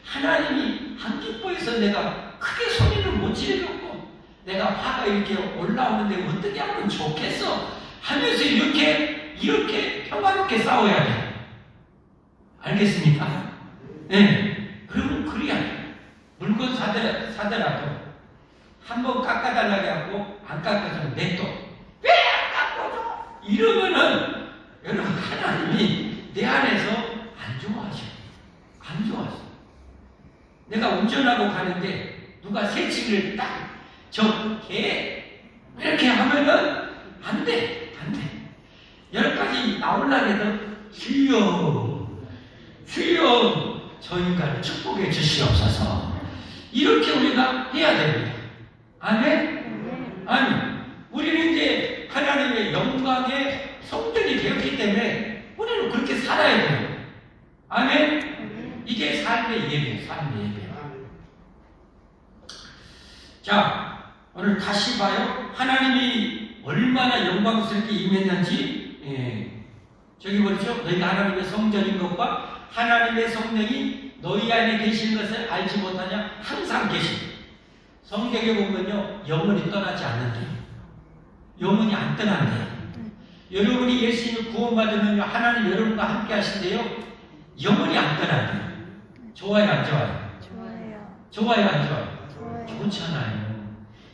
하나님이 안 기뻐해서 내가 크게 소리를 못 지르겠고 내가 화가 이렇게 올라오는데 어떻게 하면 좋겠어 하면서 이렇게 평화롭게 싸워야 돼. 알겠습니까? 네. 그러면 그래야 돼. 물건 사더라도 한번 깎아달라고 하고 안 깎아주면 냅둬. 왜 안 깎아줘? 이러면은 여러분 하나님이 내 안에서 안 좋아하셔. 안 좋아하셔. 내가 운전하고 가는데 누가 새치기를 딱 개 이렇게 하면은 안 돼. 안 돼. 여기까지 나오려고 해도 주여 저 인간을 축복해 주시옵소서. 이렇게 우리가 해야 됩니다. 아멘? 아멘. 우리는 이제 하나님의 영광의 성전이 되었기 때문에 우리는 그렇게 살아야 돼요. 아멘? 이게 삶의 예배예요. 삶의 예배. 자, 오늘 다시 봐요. 하나님이 얼마나 영광스럽게 임했는지. 저기 보죠. 너희가 하나님의 성전인 것과 하나님의 성령이 너희 안에 계시는 것을 알지 못하냐? 항상 계십니다. 성경에 보면요, 영원히 떠나지 않는데요. 영원히 안 떠난대요. 여러분이 예수님을 구원받으면요, 하나님 여러분과 함께 하신대요. 영원히 안 떠난대요. 좋아요, 안 좋아요? 좋아요. 좋아요, 안 좋아요? 좋아요. 좋잖아요.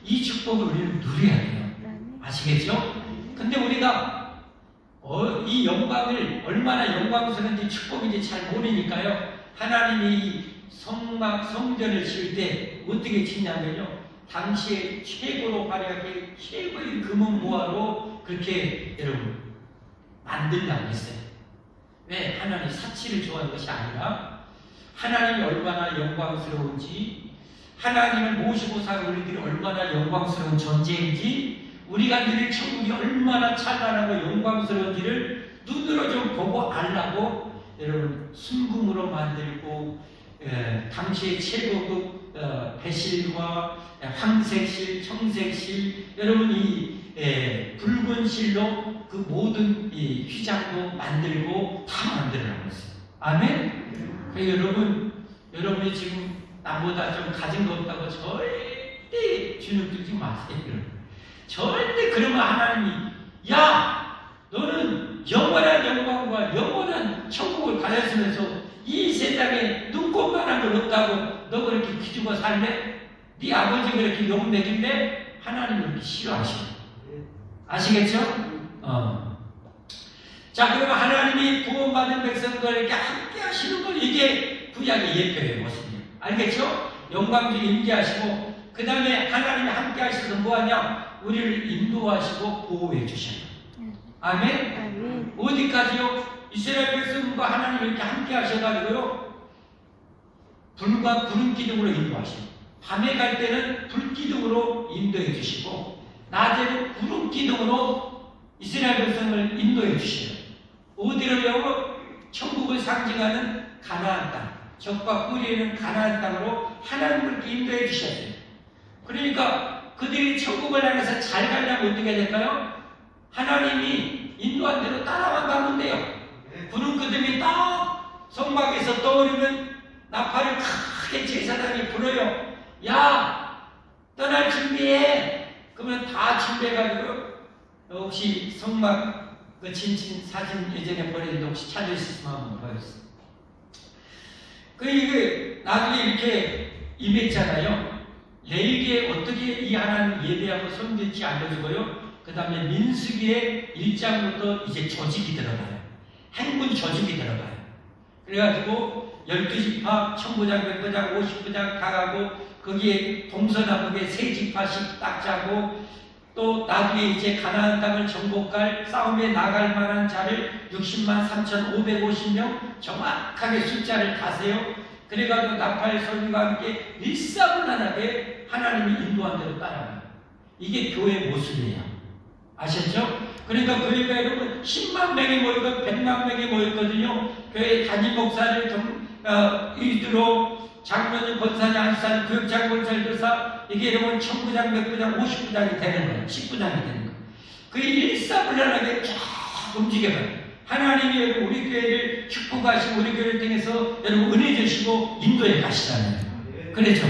이 축복을 우리는 누려야 돼요. 아시겠죠? 근데 우리가 이 영광을 얼마나 영광스러운지 축복인지 잘 모르니까요. 하나님이 성전을 지을 때 어떻게 짓냐면요. 당시에 최고로 화려하게 최고의 금은 보화로 그렇게 여러분 만들려고 했어요. 왜? 하나님 사치를 좋아하는 것이 아니라 하나님이 얼마나 영광스러운지, 하나님을 모시고 사는 우리들이 얼마나 영광스러운 존재인지, 우리가 누릴 천국이 얼마나 찬란하고 영광스러운지를 눈으로 좀 보고 알라고 여러분 순금으로 만들고 당시의 최고급 배실과 황색실, 청색실, 여러분 이 붉은 실로 그 모든 이 휘장도 만들고 다 만들어라고 했어요. 아멘? 여러분이 지금 나보다 좀 가진 거 없다고 절대 주눅 들지 마세요. 절대 그러면 하나님이 야 너는 영원한 영광과 영원한 천국을 가졌으면서 이 세상에 눈꽃만한 걸 없다고 너 그렇게 기죽어 살래? 네 아버지가 그렇게 욕먹일래? 하나님은 그렇게 싫어하셔. 아시겠죠? 자, 그러면 하나님이 구원받은 백성들에게 함께 하시는 건 이게 구약의 예표의 모습이에요. 알겠죠? 영광도 임재하시고 그 다음에 하나님이 함께 하셔서 뭐하냐? 우리를 인도하시고 보호해 주셔요. 아멘? 아멘. 어디까지요? 이스라엘 백성과 하나님이 이렇게 함께 하셔가지고요. 불과 구름 기둥으로 인도하시고 밤에 갈 때는 불 기둥으로 인도해 주시고 낮에는 구름 기둥으로 이스라엘 백성을 인도해 주셔요. 어디로요? 천국을 상징하는 가나안 땅, 적과 꿀이는 가나안 땅으로 하나님을 그렇게 인도해 주셨어요. 그러니까 그들이 천국을 향해서 잘 가려면 어떻게 해야 될까요? 하나님이 인도한 대로 따라만 가면 돼요. 구름 기둥이 딱 성막에서 떠오르면 나팔을 크게 제사장이 불어요. 야, 떠날 준비해. 그러면 다 준비해가지고 혹시 성막 그 진친 사진 예전에 보내는데 혹시 찾을 수 있으면 한번 보여주세요. 이게 나중에 이렇게 임했잖아요. 레위기에 어떻게 이 하나님 예배하고 섬길지 알려주고요. 그 다음에 민수기의 1장부터 이제 조직이 들어가요. 행군 조직이 들어가요. 그래가지고 12지파, 1000부장, 100부장, 50부장 다 가고 거기에 동서남북에 3지파씩 딱 짜고 또 나중에 이제 가나안 땅을 정복할 싸움에 나갈 만한 자를 603,550명 정확하게 숫자를 다세요. 그래가지고 나팔 소리와 함께 일사불란하게 하나님이 인도한 대로 따라가요. 이게 교회의 모습이에요. 아셨죠? 그러니까 교회가 여러분 10만 명이 모이고 100만 명이 모였거든요. 교회 담임 목사를 위주로 장로님, 권사님, 안수사님, 교육장, 권사님, 교사 이게 여러분 1000부장, 100부장, 50부장이 되는 거예요. 10부장이 되는 거예요. 그게 일사불란하게 쫙 움직여가요. 하나님이 여러분 우리 교회를 축복하시고 우리 교회를 통해서 여러분 은혜 주시고 인도해 가시잖아요. 그렇죠?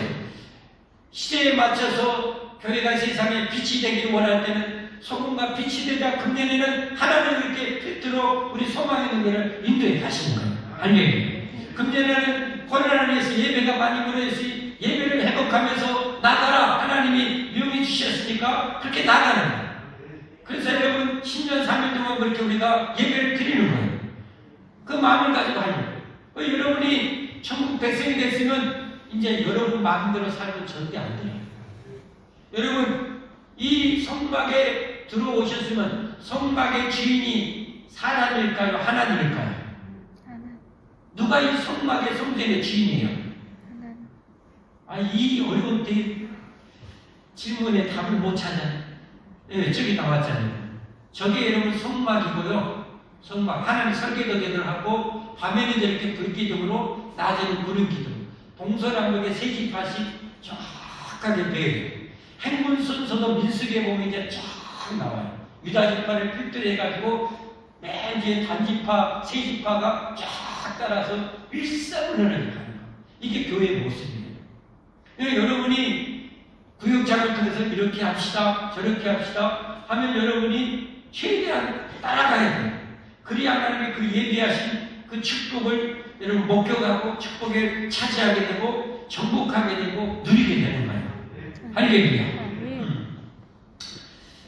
시대에 맞춰서 교회가 세상에 빛이 되기를 원할 때는 소금과 빛이 되자 금년에는 하나님을 이렇게 필두로 우리 소망의 능력을 인도해 가시는 거예요. 할렐루야. 금년에는 코로나에서 예배가 많이 모여있으니 예배를 회복하면서 나가라. 하나님이 명해 주셨으니까 그렇게 나가는 거예요. 그래서 여러분 10년 3년 동안 그렇게 우리가 예배를 드리는 거예요. 그 마음을 가지고 하는 거예요. 여러분이 천국 백성이 됐으면 이제 여러분 마음대로 살면 절대 안 돼요. 여러분 이 성막에 들어오셨으면 성막의 주인이 사람일까요? 하나님일까요? 누가 이 성막의 성전의 주인이에요? 이 어려운 때 질문에 답을 못 찾아요. 예, 저기 나왔잖아요. 저게 여러분 성막이고요. 성막 하나님 설계도대로 하고 밤에는 저렇게 불기둥으로 낮에는 구름기둥 동서남북의 세 지파씩 정확하게 배워요. 행군 순서도 민수기에 보면 이제 쫙 나와요. 유다 지파를 필두로 해가지고 맨 뒤에 단지파, 세 지파가 쫙 따라서 일사분란하게 가는 거예요. 이게 교회의 모습이에요. 그러니까 여러분이 구역장을 통해서 이렇게 합시다, 저렇게 합시다 하면 여러분이 최대한 따라가야 돼요. 그래야 하나님의 그 예비하신 그 축복을 여러분 목격하고 축복을 차지하게 되고 정복하게 되고 누리게 되는 거예요. 할렐루야.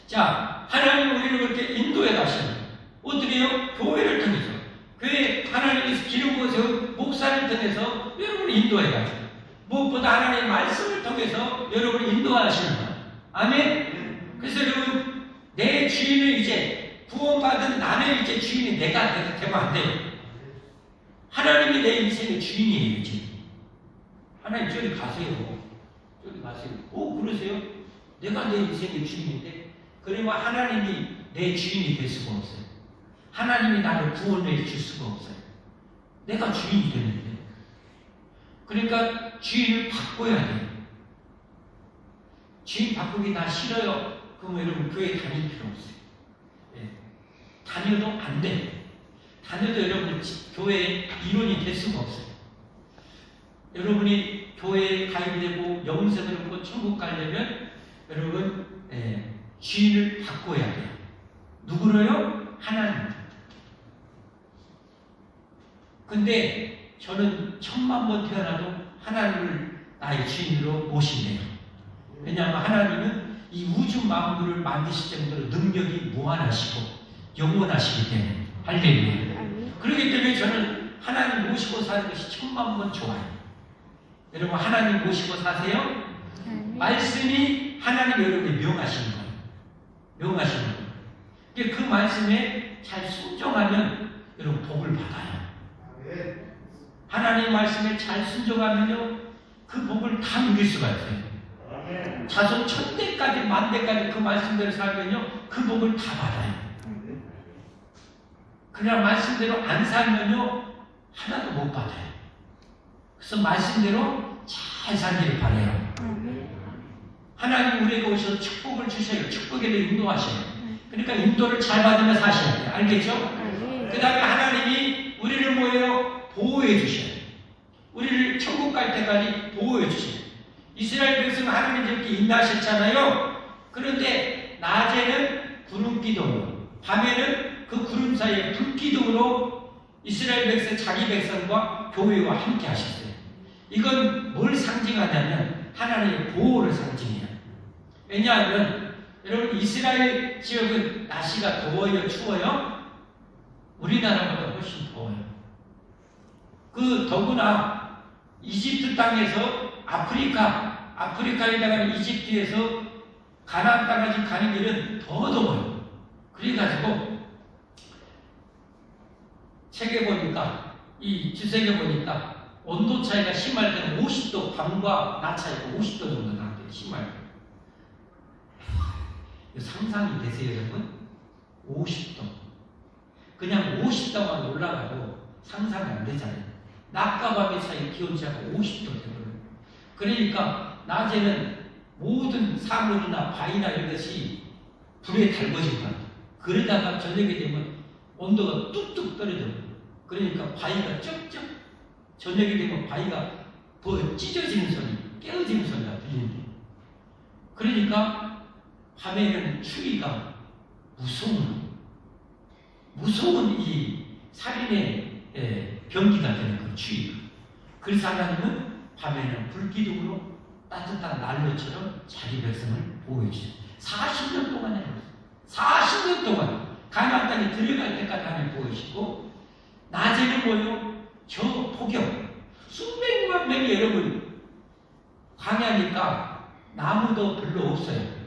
자, 하나님은 우리를 그렇게 인도해 가시는 어떻게요? 교회를 통해서. 교회 하나님께서 기름 부어서 목사를 통해서 여러분을 인도해 가시고 무엇보다 하나님의 말씀을 통해서 여러분을 인도하시는 거예요. 아멘? 그래서 여러분 내 주인은 이제 구원받은 나는 이제 주인이 내가 되면 안 돼요. 하나님이 내 인생의 주인이에요. 이제. 하나님 저리 가세요. 저리 가세요. 그러세요? 내가 내 인생의 주인인데 그러면 하나님이 내 주인이 될 수가 없어요. 하나님이 나를 구원해 줄 수가 없어요. 내가 주인이 되는데. 그러니까 주인을 바꿔야 돼요. 주인 바꾸기 나 싫어요. 그럼 여러분 교회 다닐 필요 없어요. 네. 다녀도 안 돼요. 다녀도 여러분 교회의 일원이 될 수가 없어요. 여러분이 교회에 가입이 되고 영생을 얻고 천국 가려면 여러분 주인을 바꿔야 돼요. 누구로요? 하나님. 근데 저는 1000만 번 태어나도 하나님을 나의 주인으로 모신대요. 왜냐하면 하나님은 이 우주 만물을 만드실 정도로 능력이 무한하시고 영원하시기 때문에. 할렐루야. 그렇기 때문에 저는 하나님 모시고 사는 것이 1000만 번 좋아요. 여러분 하나님 모시고 사세요. 말씀이 하나님 여러분에게 명하시는 거예요. 명하시는 거예요. 그 말씀에 잘 순종하면 여러분 복을 받아요. 하나님 말씀에 잘 순종하면요 그 복을 다 누릴 수가 있어요. 자손 1000대까지 10,000대까지 그 말씀대로 살면요 그 복을 다 받아요. 그냥 말씀대로 안 살면요 하나도 못 받아요. 그래서 말씀대로 잘 살기를 바라요. 하나님 우리에게 오셔서 축복을 주셔요. 축복에 대해 인도하셔요. 그러니까 인도를 잘 받으며 사셔야 돼요. 알겠죠? 그 다음에 하나님이 우리를 뭐예요? 보호해 주셔요. 우리를 천국 갈 때까지 보호해 주셔요. 이스라엘 백성은 하나님 저렇게 인도하셨잖아요. 그런데 낮에는 구름기둥으로 밤에는 그 구름 사이에 불기둥으로 이스라엘 백성 자기 백성과 교회와 함께 하셨어요. 이건 뭘 상징하냐면 하나님의 보호를 상징해요. 왜냐하면 여러분 이스라엘 지역은 날씨가 더워요? 추워요? 우리나라보다 훨씬 더워요. 그 더구나 이집트 땅에서 아프리카에다가 이집트에서 가나안 땅까지 가는 길은 더 더워요. 그래가지고 책에 보니까 이 주석에 보니까 온도 차이가 심할 때는 50도 밤과 낮 차이가 50도 정도 나는데 심할 때 상상이 되세요 여러분? 50도 그냥 50도만 올라가도 상상이 안 되잖아요. 낮과 밤의 차이 기온 차이가 50도 되거든요. 그러니까 낮에는 모든 사물이나 바위나 이런 것이 불에 달궈진 거예요. 그러다가 저녁에 되면 온도가 뚝뚝 떨어져요. 그러니까 바위가 쩍쩍 저녁이 되면 바위가 더 찢어지는 소리, 깨어지는 소리가 들리는데 그러니까 밤에는 추위가 무서운 이 살인의 병기가 되는 거예요. 추위가. 그래서 하나님은 밤에는 불기둥으로 따뜻한 난로처럼 자기 백성을 보호해 주세요. 40년 동안 해요. 40년 동안 가나안 땅에 들어갈 때까지 하나님 보호해주시고, 낮에는 뭐요? 저 폭염 수백만 명이, 여러분 광야니까 나무도 별로 없어요.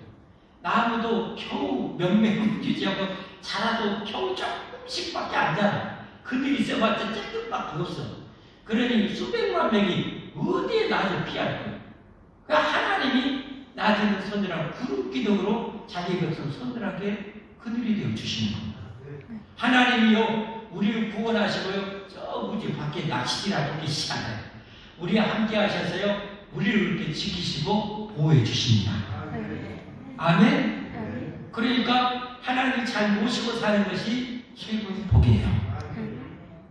나무도 겨우 몇 명을 유지하고 자라도 겨우 조금씩밖에 안 자라. 그들이 있어봤자 조금밖에 없어. 그러니 수백만 명이 어디에 낮을 피할 거예요. 그러니까 하나님이 낮에는 서늘하고 구름 기둥으로 자기 백성 서늘하게 그늘이 되어 주시는 겁니다. 하나님이요, 우리를 구원하시고요, 저 우주 밖에 낚시질하고 계시잖아요. 우리와 함께 하셔서요, 우리를 이렇게 지키시고 보호해 주십니다. 아멘? 그러니까 하나님이 잘 모시고 사는 것이 최고의 복이에요.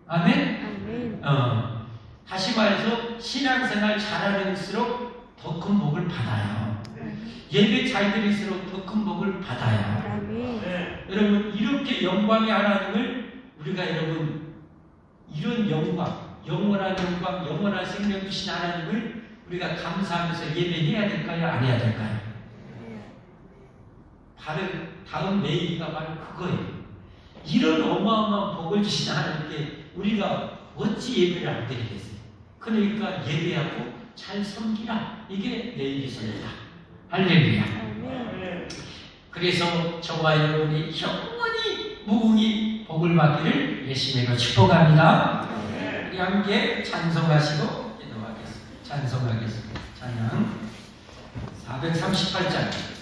아멘? 다시 말해서 신앙생활 잘하는일수록 더 큰 복을 받아요. 예배 잘 드릴수록 더 큰 복을 받아요. 여러분, 이렇게 영광의 하나님을 우리가, 여러분, 이런 영광, 영원한 영광, 영원한 생명 주신 하나님을 우리가 감사하면서 예배해야 될까요? 안 해야 될까요? 바로 다음 내일이가 바로 그거예요. 이런 어마어마한 복을 주신 하나님께 우리가 어찌 예배를 안 드리겠어요? 그러니까 예배하고 잘 섬기라. 이게 내일의 선이다. 할렐루야. 그래서 저와 여러분이 영원히 무궁히 복을 받기를 예수님으로 축복합니다. 우리 함께 찬송하시고 기도하겠습니다. 찬송하겠습니다. 찬양 438장.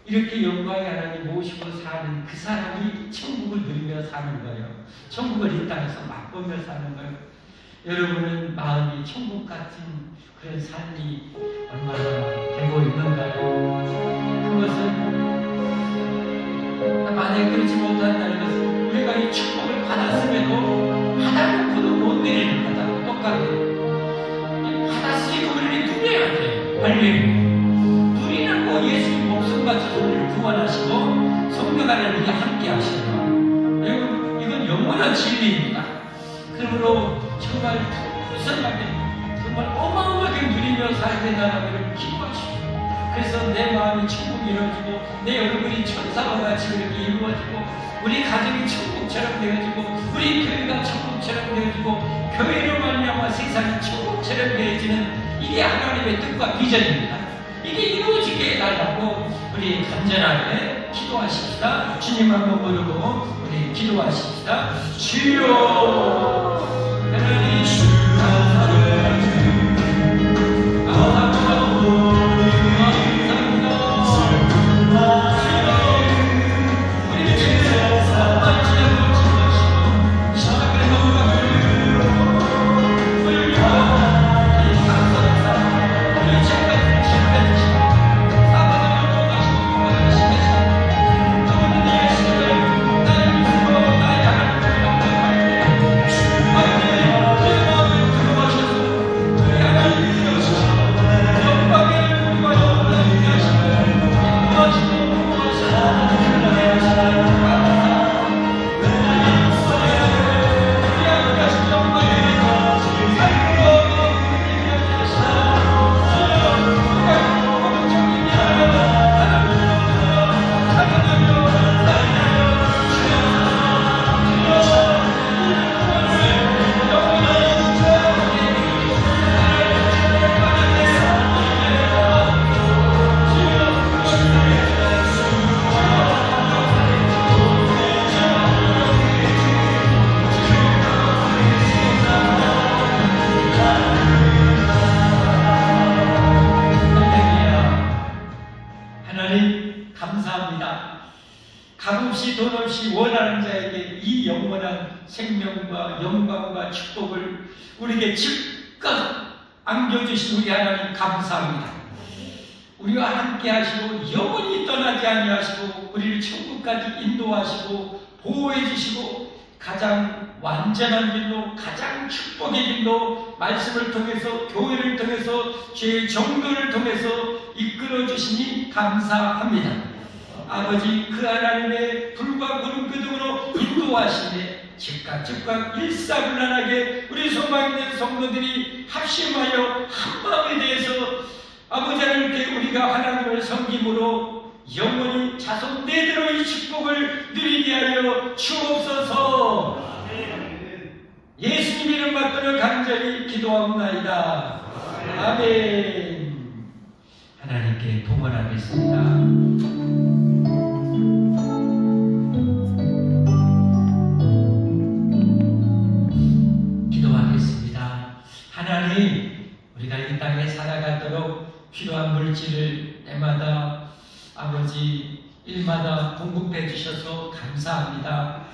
이렇게 영광의 하나님 모시고 사는 그 사람이 천국을 누리며 사는 거예요. 천국을 이 땅에서 맛보며 사는 거예요. 여러분은 마음이 천국 같은 그런 삶이 얼마나 되고 있는가요? 그것은 만약에 그렇지 못한다는 것은 우리가 이 축복을 받았음에도 받아놓고도 못 내리는 거다. 똑같아요. 받았으니까 우리는 누려야 돼. 할렐루야. 누리는 거 예수님 목숨 바쳐서 우리를 구원하시고 성령 안에 우리 함께 하시는 거예요. 이건 영원한 진리입니다. 그러므로 정말 풍성하게 정말 어마어마하게 누리며 살아야 된다는 기도하십시오. 그래서 내 마음이 천국이 이루어지고 내 얼굴이 천사와 같이 이렇게 이루어지고 우리 가정이 천국처럼 되어지고 우리 교회가 천국처럼 되어지고 교회로 말미암아 세상이 천국처럼 되어지는 이게 하나님의 뜻과 비전입니다. 이게 이루어지게 해달라고 우리 간절하게 기도하십시다. 주님 한번 부르고 우리 기도하십시다. 주여 하나님 값없이 돈 없이 원하는 자에게 이 영원한 생명과 영광과 축복을 우리에게 즉각 안겨주신 우리 하나님 감사합니다. 우리와 함께 하시고 영원히 떠나지 아니하시고 우리를 천국까지 인도하시고 보호해 주시고 가장 완전한 길로 가장 축복의 길로 말씀을 통해서 교회를 통해서 죄의 정도를 통해서 이끌어 주시니 감사합니다. 아버지 그 하나님의 불과 구름 기둥으로 인도하시네 즉각 일사불란하게 우리 소망 있는 성도들이 합심하여 한마음에 대해서 아버지 하나님께 우리가 하나님을 섬김으로 영원히 자손대대로 이 축복을 누리게 하여 주옵소서. 예수님 이름 받들어 간절히 기도하옵나이다. 아멘. 하나님께 동원하겠습니다. 하나님, 우리가 이 땅에 살아가도록 필요한 물질을 때마다 아버지 일마다 공급해 주셔서 감사합니다.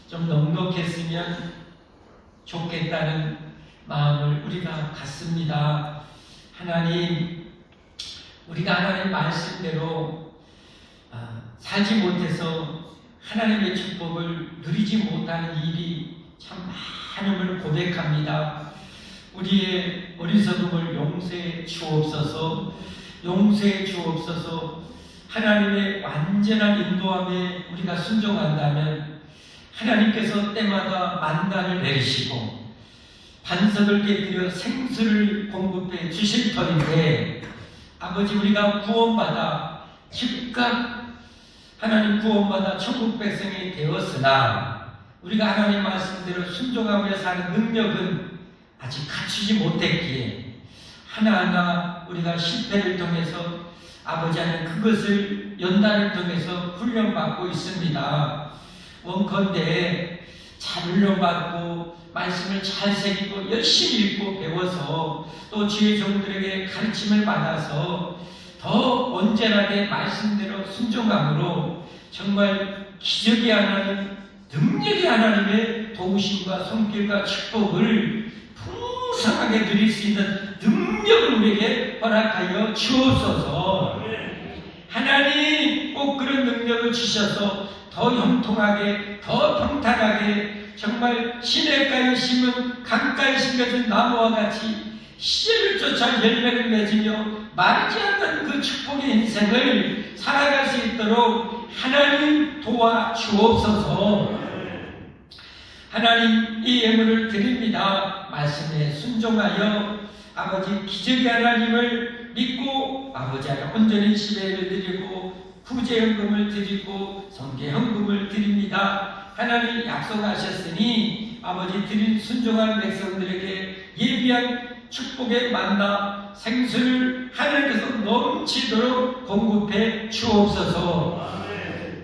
좀 넉넉했으면 좋겠다는 마음을 우리가 갖습니다. 하나님, 우리가 하나님 말씀대로 살지 못해서 하나님의 축복을 누리지 못하는 일이 참 많음을 고백합니다. 우리의 어리석음을 용서해 주옵소서. 용서해 주옵소서. 하나님의 완전한 인도함에 우리가 순종한다면 하나님께서 때마다 만나를 내리시고 반석을 깨뜨려 생수를 공급해 주실 터인데 아버지 우리가 구원받아 즉각 하나님 구원받아 천국 백성이 되었으나 우리가 하나님 말씀대로 순종하며 사는 능력은 아직 갖추지 못했기에 하나하나 우리가 실패를 통해서 아버지 하나님 그것을 연단을 통해서 훈련받고 있습니다. 원컨대 잘 훈련받고 말씀을 잘 새기고 열심히 읽고 배워서 또 주의 종들에게 가르침을 받아서 더 온전하게 말씀대로 순종함으로 정말 기적이 하나님 능력이 하나님의 도우심과 손길과 축복을 풍성하게 누릴 수 있는 능력을 우리에게 허락하여 주옵소서. 하나님 꼭 그런 능력을 주셔서 더 형통하게, 더 평탄하게, 정말 시냇가에 심은 강가에 심겨진 나무와 같이 시절을 쫓아 열매를 맺으며 마르지 않는 그 축복의 인생을 살아갈 수 있도록 하나님 도와주옵소서. 하나님, 이 예물을 드립니다. 말씀에 순종하여 아버지 기적의 하나님을 믿고 아버지 안에 온전히 시배를 드리고 구제헌금을 드리고 성계헌금을 드립니다. 하나님 약속하셨으니 아버지 드린 순종한 백성들에게 예비한 축복의 만나 생수를 하나님께서 넘치도록 공급해 주옵소서.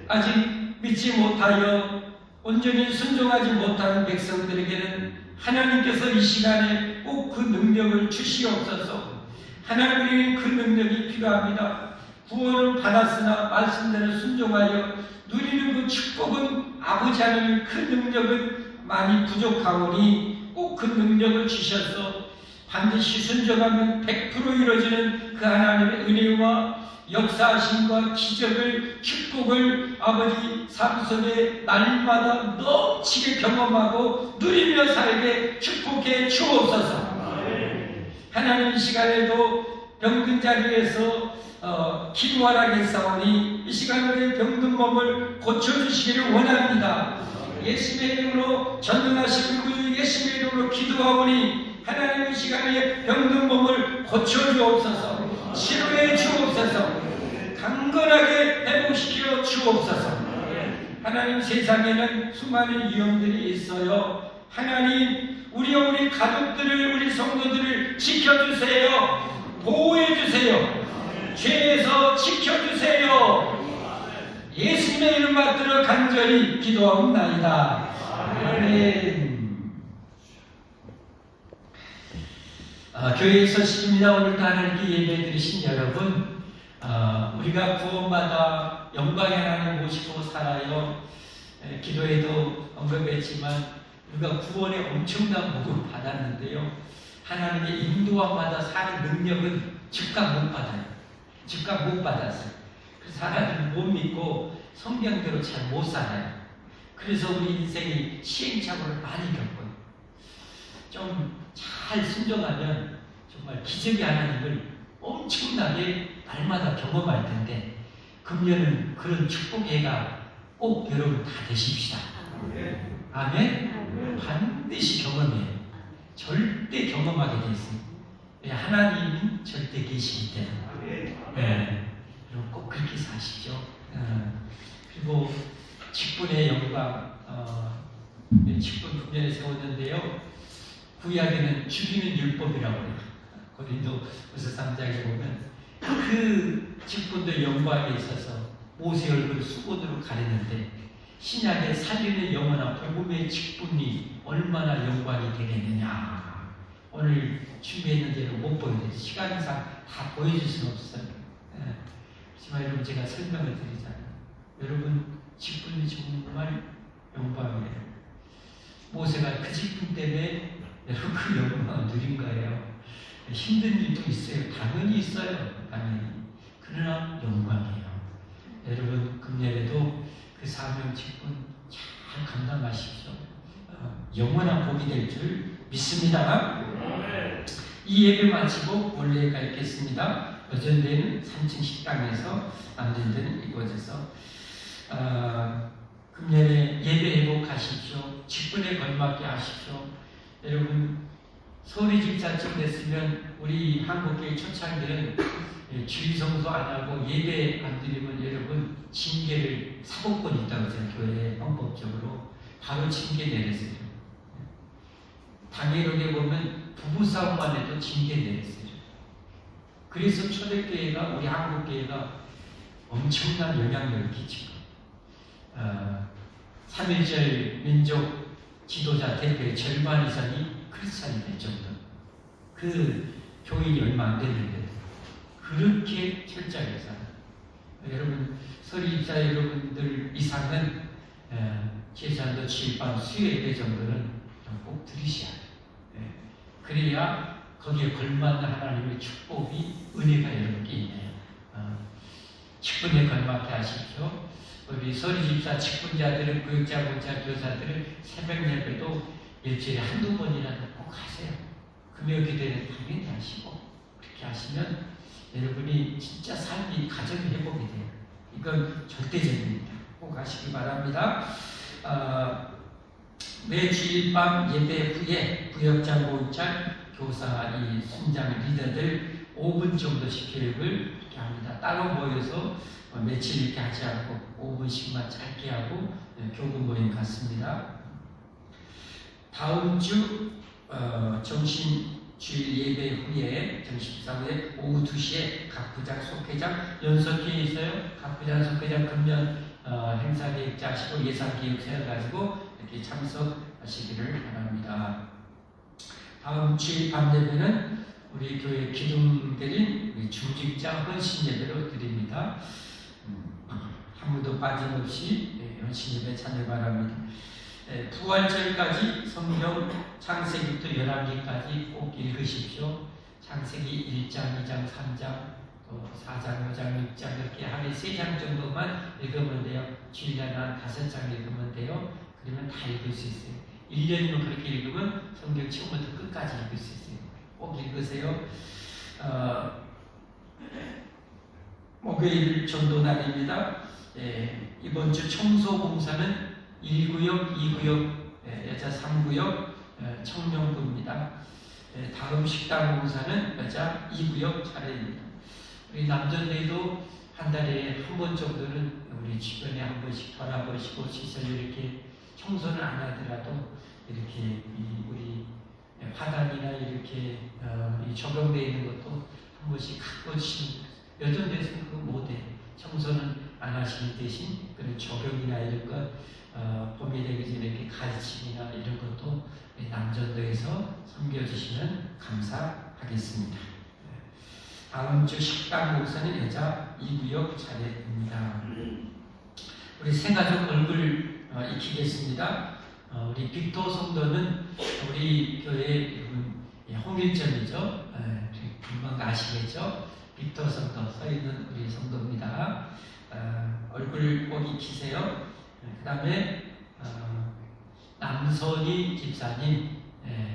아직 믿지 못하여 온전히 순종하지 못하는 백성들에게는 하나님께서 이 시간에 꼭 그 능력을 주시옵소서. 하나님의 그 능력이 필요합니다. 구원을 받았으나 말씀대로 순종하여 누리는 그 축복은 아버지 하나님 그 능력은 많이 부족하오니 꼭 그 능력을 주셔서 반드시 순종하면 100% 이루어지는 그 하나님의 은혜와 역사하심과 기적을, 축복을 아버지 삶 속에 날마다 넘치게 경험하고 누리며 살게 축복해 주옵소서. 하나님 이 시간에도 병든 자리에서 기도하라겠사오니 이 시간에 병든 몸을 고쳐주시기를 원합니다. 예수의 이름으로 전능하신 그 예수의 이름으로 기도하오니 하나님 이 시간에 병든 몸을 고쳐주옵소서. 치료해 주옵소서. 강건하게 회복시켜 주옵소서. 하나님, 세상에는 수많은 위험들이 있어요. 하나님, 우리 가족들을, 우리 성도들을 지켜주세요. 보호해주세요. 죄에서 지켜주세요. 예수님의 이름 받들어 간절히 기도하옵나이다. 아멘. 교회의 소식입니다. 오늘도 하나님께 예배 드리신 여러분, 우리가 구원받아 영광의 하나님 모시고 살아요. 기도에도 언급했지만 우리가 구원의 엄청난 복을 받았는데요. 하나님의 인도함마다 사는 능력은 즉각 못 받아요. 즉각 못 받았어요. 그래서 사람들은 못 믿고 성경대로 잘 못 살아요. 그래서 우리 인생이 시행착오를 많이 겪어요. 좀 잘 순종하면 정말 기적의 하나님을 엄청나게 날마다 경험할 텐데, 금년은 그런 축복의 해가 꼭 여러분 다 되십시다. 아멘? 반드시 경험해요. 절대 경험하게 돼 있습니다. 하나님이 절대 계시기 때문에. 여러분 꼭 그렇게 사시죠. 그리고 직분의 영광, 직분 금년에 세웠는데요. 구약에는 죽이는 율법이라고 해요. 고린도후서 3장에 보면 그 직분도 영광에 있어서 모세 얼굴을 수건으로 가리는데, 신약의 살리는 영원한 복음의 직분이 얼마나 영광이 되겠느냐. 오늘 준비했는 대로 못 보여드려요. 시간상 다 보여줄 수는 없어요. 하지만 여러분, 제가 설명을 드리잖아요. 여러분 직분이 정말 영광이에요. 모세가 그 직분 때문에 여러분 그 영광을 누린 거예요. 힘든 일도 있어요. 당연히 있어요. 당연히. 그러나 영광이에요. 여러분 금년에도 그 사명 직분 잘 감당하십시오. 영원한 복이 될 줄 믿습니다. 이 예배 마치고 원래가 있겠습니다. 여전대는 3층 식당에서 남전대는 이곳에서 금년에 예배 회복하십시오. 직분에 걸맞게 하십시오. 여러분 서울이 집사쯤 됐으면 우리 한국교회 초창기는 주일 성수 안 하고 예배 안 드리면 여러분 징계를 사법권이 있다고 제가 교회 헌법적으로 바로 징계 내렸어요. 당회록에 보면 부부싸움만 해도 징계 내렸어요. 그래서 초대교회가, 우리 한국교회가 엄청난 영향력을 끼치고 3.1절 민족 지도자 대표의 절반 이상이 크리스찬이 될 정도. 그 교인이 얼마 안 됐는데 그렇게 철저하게 살아요. 여러분 서리 입사 여러분들 이상은 제사도 7반 수요 예배 정도는 꼭 들으셔야 돼요. 그래야 거기에 걸맞는 하나님의 축복이, 은혜가 여러분께 있네요. 직분에 걸맞게 하십시오. 우리 서리집사 직분자들은, 교육자, 목자, 교사들은 새벽 예배도 일주일에 한두 번이라도 꼭 하세요. 금요 기도는 당연히 하시고, 그렇게 하시면 여러분이 진짜 삶이, 가정이 회복이 돼요. 이건 절대적입니다. 꼭 하시기 바랍니다. 매 주일 밤 예배 후에 부역장, 모임장, 교사, 이 순장, 리더들 5분 정도씩 교육을 이렇게 합니다. 따로 모여서 며칠 이렇게 하지 않고 5분씩만 짧게 하고 교구 모임 갖습니다. 다음 주 정신 주일 예배 후에, 정신사 후에 오후 2시에 각 부장, 속회장 연석회의 있어요. 각 부장, 속회장 금년 행사 계획 짜시고 예산 계획 세워가지고 이렇게 참석하시기를 바랍니다. 다음 주일 밤 예배는 우리 교회 기둥들인 우리 중직자 헌신 예배로 드립니다. 아무도 빠짐없이 헌신 예배 참여 바랍니다. 부활절까지 성경 창세기부터 열왕기까지 꼭 읽으십시오. 창세기 1장, 2장, 3장, 또 4장, 5장, 6장 이렇게 하루에 3장 정도만 읽으면 돼요. 주일날 한 5장 읽으면 돼요. 그러면 다 읽을 수 있어요. 1년이면 그렇게 읽으면 성경 처음부터 끝까지 읽을 수 있어요. 꼭 읽으세요. 목요일 전도 날입니다. 이번 주 청소 봉사는 1구역, 2구역, 여자 3구역 청년부입니다. 다음 식당 봉사는 여자 2구역 차례입니다. 우리 남전대도 한 달에 한 번 정도는 우리 주변에 한 번씩 돌아보시고 시설 이렇게 청소는 안 하더라도 이렇게 우리 화단이나 이렇게 적용되어 있는 것도 한 번씩 가끔씩 몇년 돼서는 그거 못해. 청소는 안 하시는 대신 그런 적용이나 이런 것 봄이 되기 전에 이렇게 가르침이나 이런 것도 남전도에서 섬겨주시면 감사하겠습니다. 다음 주 식당 목사는 여자 2구역 차례입니다. 우리 새가족 얼굴 익히겠습니다. 우리 빅토 성도는 우리 교회 홍일점이죠. 금방 아시겠죠? 빅토 성도 서 있는 우리 성도입니다. 얼굴 꼭 익히세요. 그 다음에 남선희 집사님,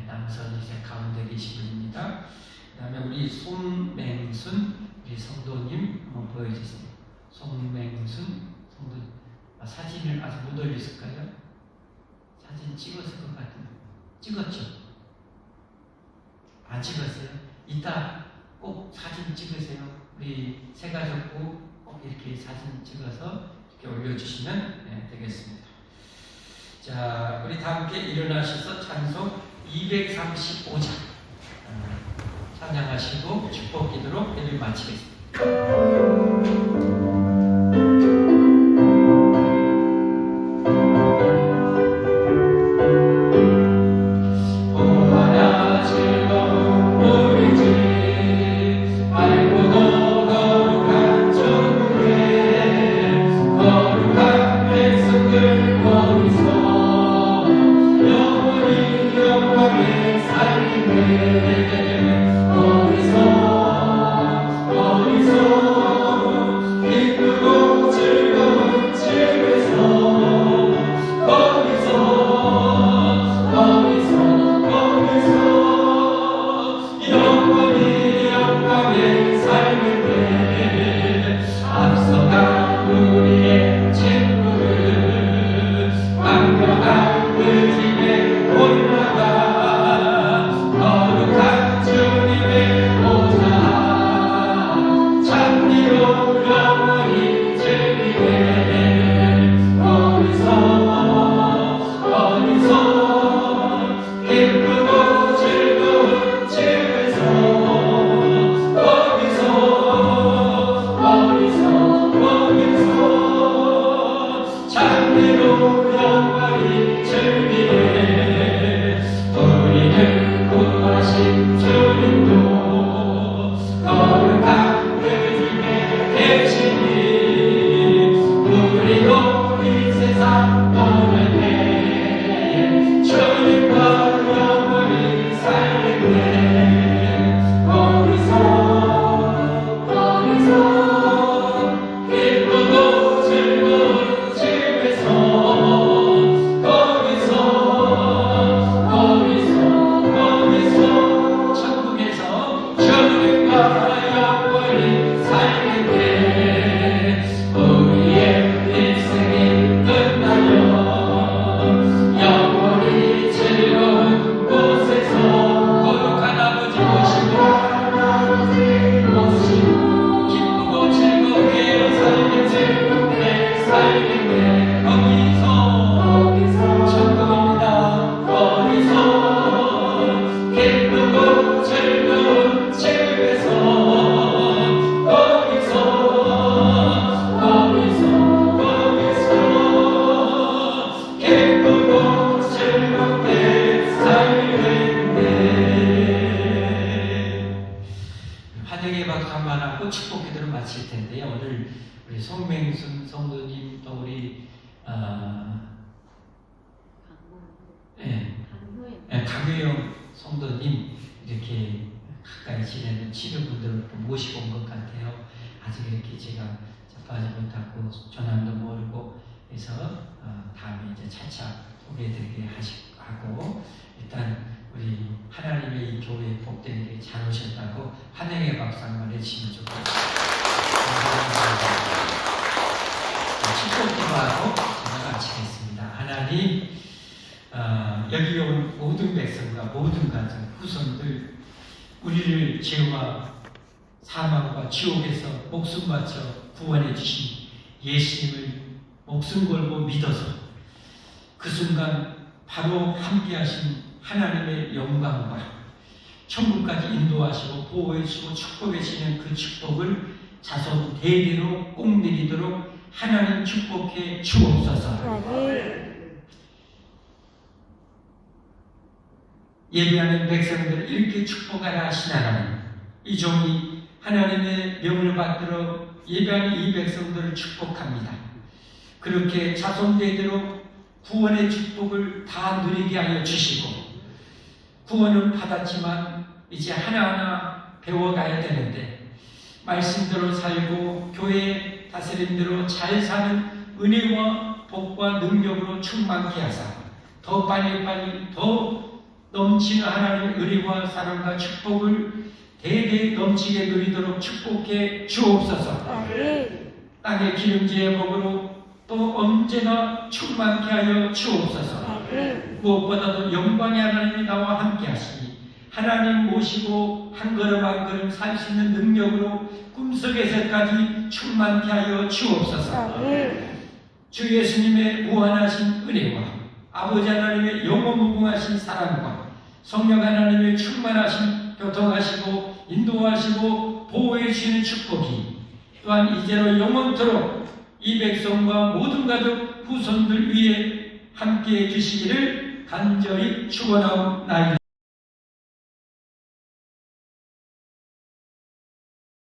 남선희 제 가운데 계신 분입니다. 그 다음에 우리 송맹순 우리 성도님 한번 보여주세요. 송맹순 성도 사진을 아직 못 올렸을까요? 사진 찍었을 것 같은데 찍었죠? 안 찍었어요? 이따 꼭 사진 찍으세요. 우리 새가족 꼭 이렇게 사진 찍어서 이렇게 올려주시면 되겠습니다. 자, 우리 다 함께 일어나셔서 찬송 235장 찬양하시고 축복 기도로 예배 마치겠습니다. 주님과 마칠 텐데요. 오늘 우리 송맹순 성도님 또 우리 강효영 성도님 이렇게 가까이 지내는 친구분들을 모시고 온 것 같아요. 아직 이렇게 제가 접하지 못하고 전함도 모르고 해서 다음에 이제 차차 소개해드리게 하고 일단 우리 하나님의 이 교회에 복된 게 잘 오셨다고 환영의 박수 한번 해주시면 좋겠습니다. 축복 기도하고 제가 마치겠습니다. 하나님 여기 온 모든 백성과 모든 가정, 후손들 우리를 죄와 사망과 지옥에서 목숨 바쳐 구원해 주신 예수님을 목숨 걸고 믿어서 그 순간 바로 함께하신 하나님의 영광과 천국까지 인도하시고 보호해 주시고 축복해 주시는 그 축복을 자손 대대로 꼭 누리도록 하나님 축복해 주옵소서. 예배하는 백성들을 이렇게 축복하라 하신 하나님, 이 종이 하나님의 명을 받들어 예배하는 이 백성들을 축복합니다. 그렇게 자손 대대로 구원의 축복을 다 누리게 하여 주시고 구원은 받았지만 이제 하나하나 배워가야 되는데 말씀대로 살고 교회 다스림대로 잘 사는 은혜와 복과 능력으로 충만케 하사 더 빨리빨리 더 넘치는 하나님의 은혜와 사랑과 축복을 대대 넘치게 누리도록 축복해 주옵소서. 땅의 기름지의 복으로 또 언제나 충만케 하여 주옵소서. 무엇보다도 영광의 하나님이 나와 함께 하시니 하나님 모시고 한 걸음 한 걸음 살 수 있는 능력으로 꿈속에서까지 충만케 하여 주옵소서. 주 예수님의 무한하신 은혜와 아버지 하나님의 영원무궁하신 사랑과 성령 하나님의 충만하신 교통하시고 인도하시고 보호해 주시는 축복이 또한 이제로 영원토록 이 백성과 모든 가족 후손들 위에 함께해 주시기를 간절히 축원하옵나이다.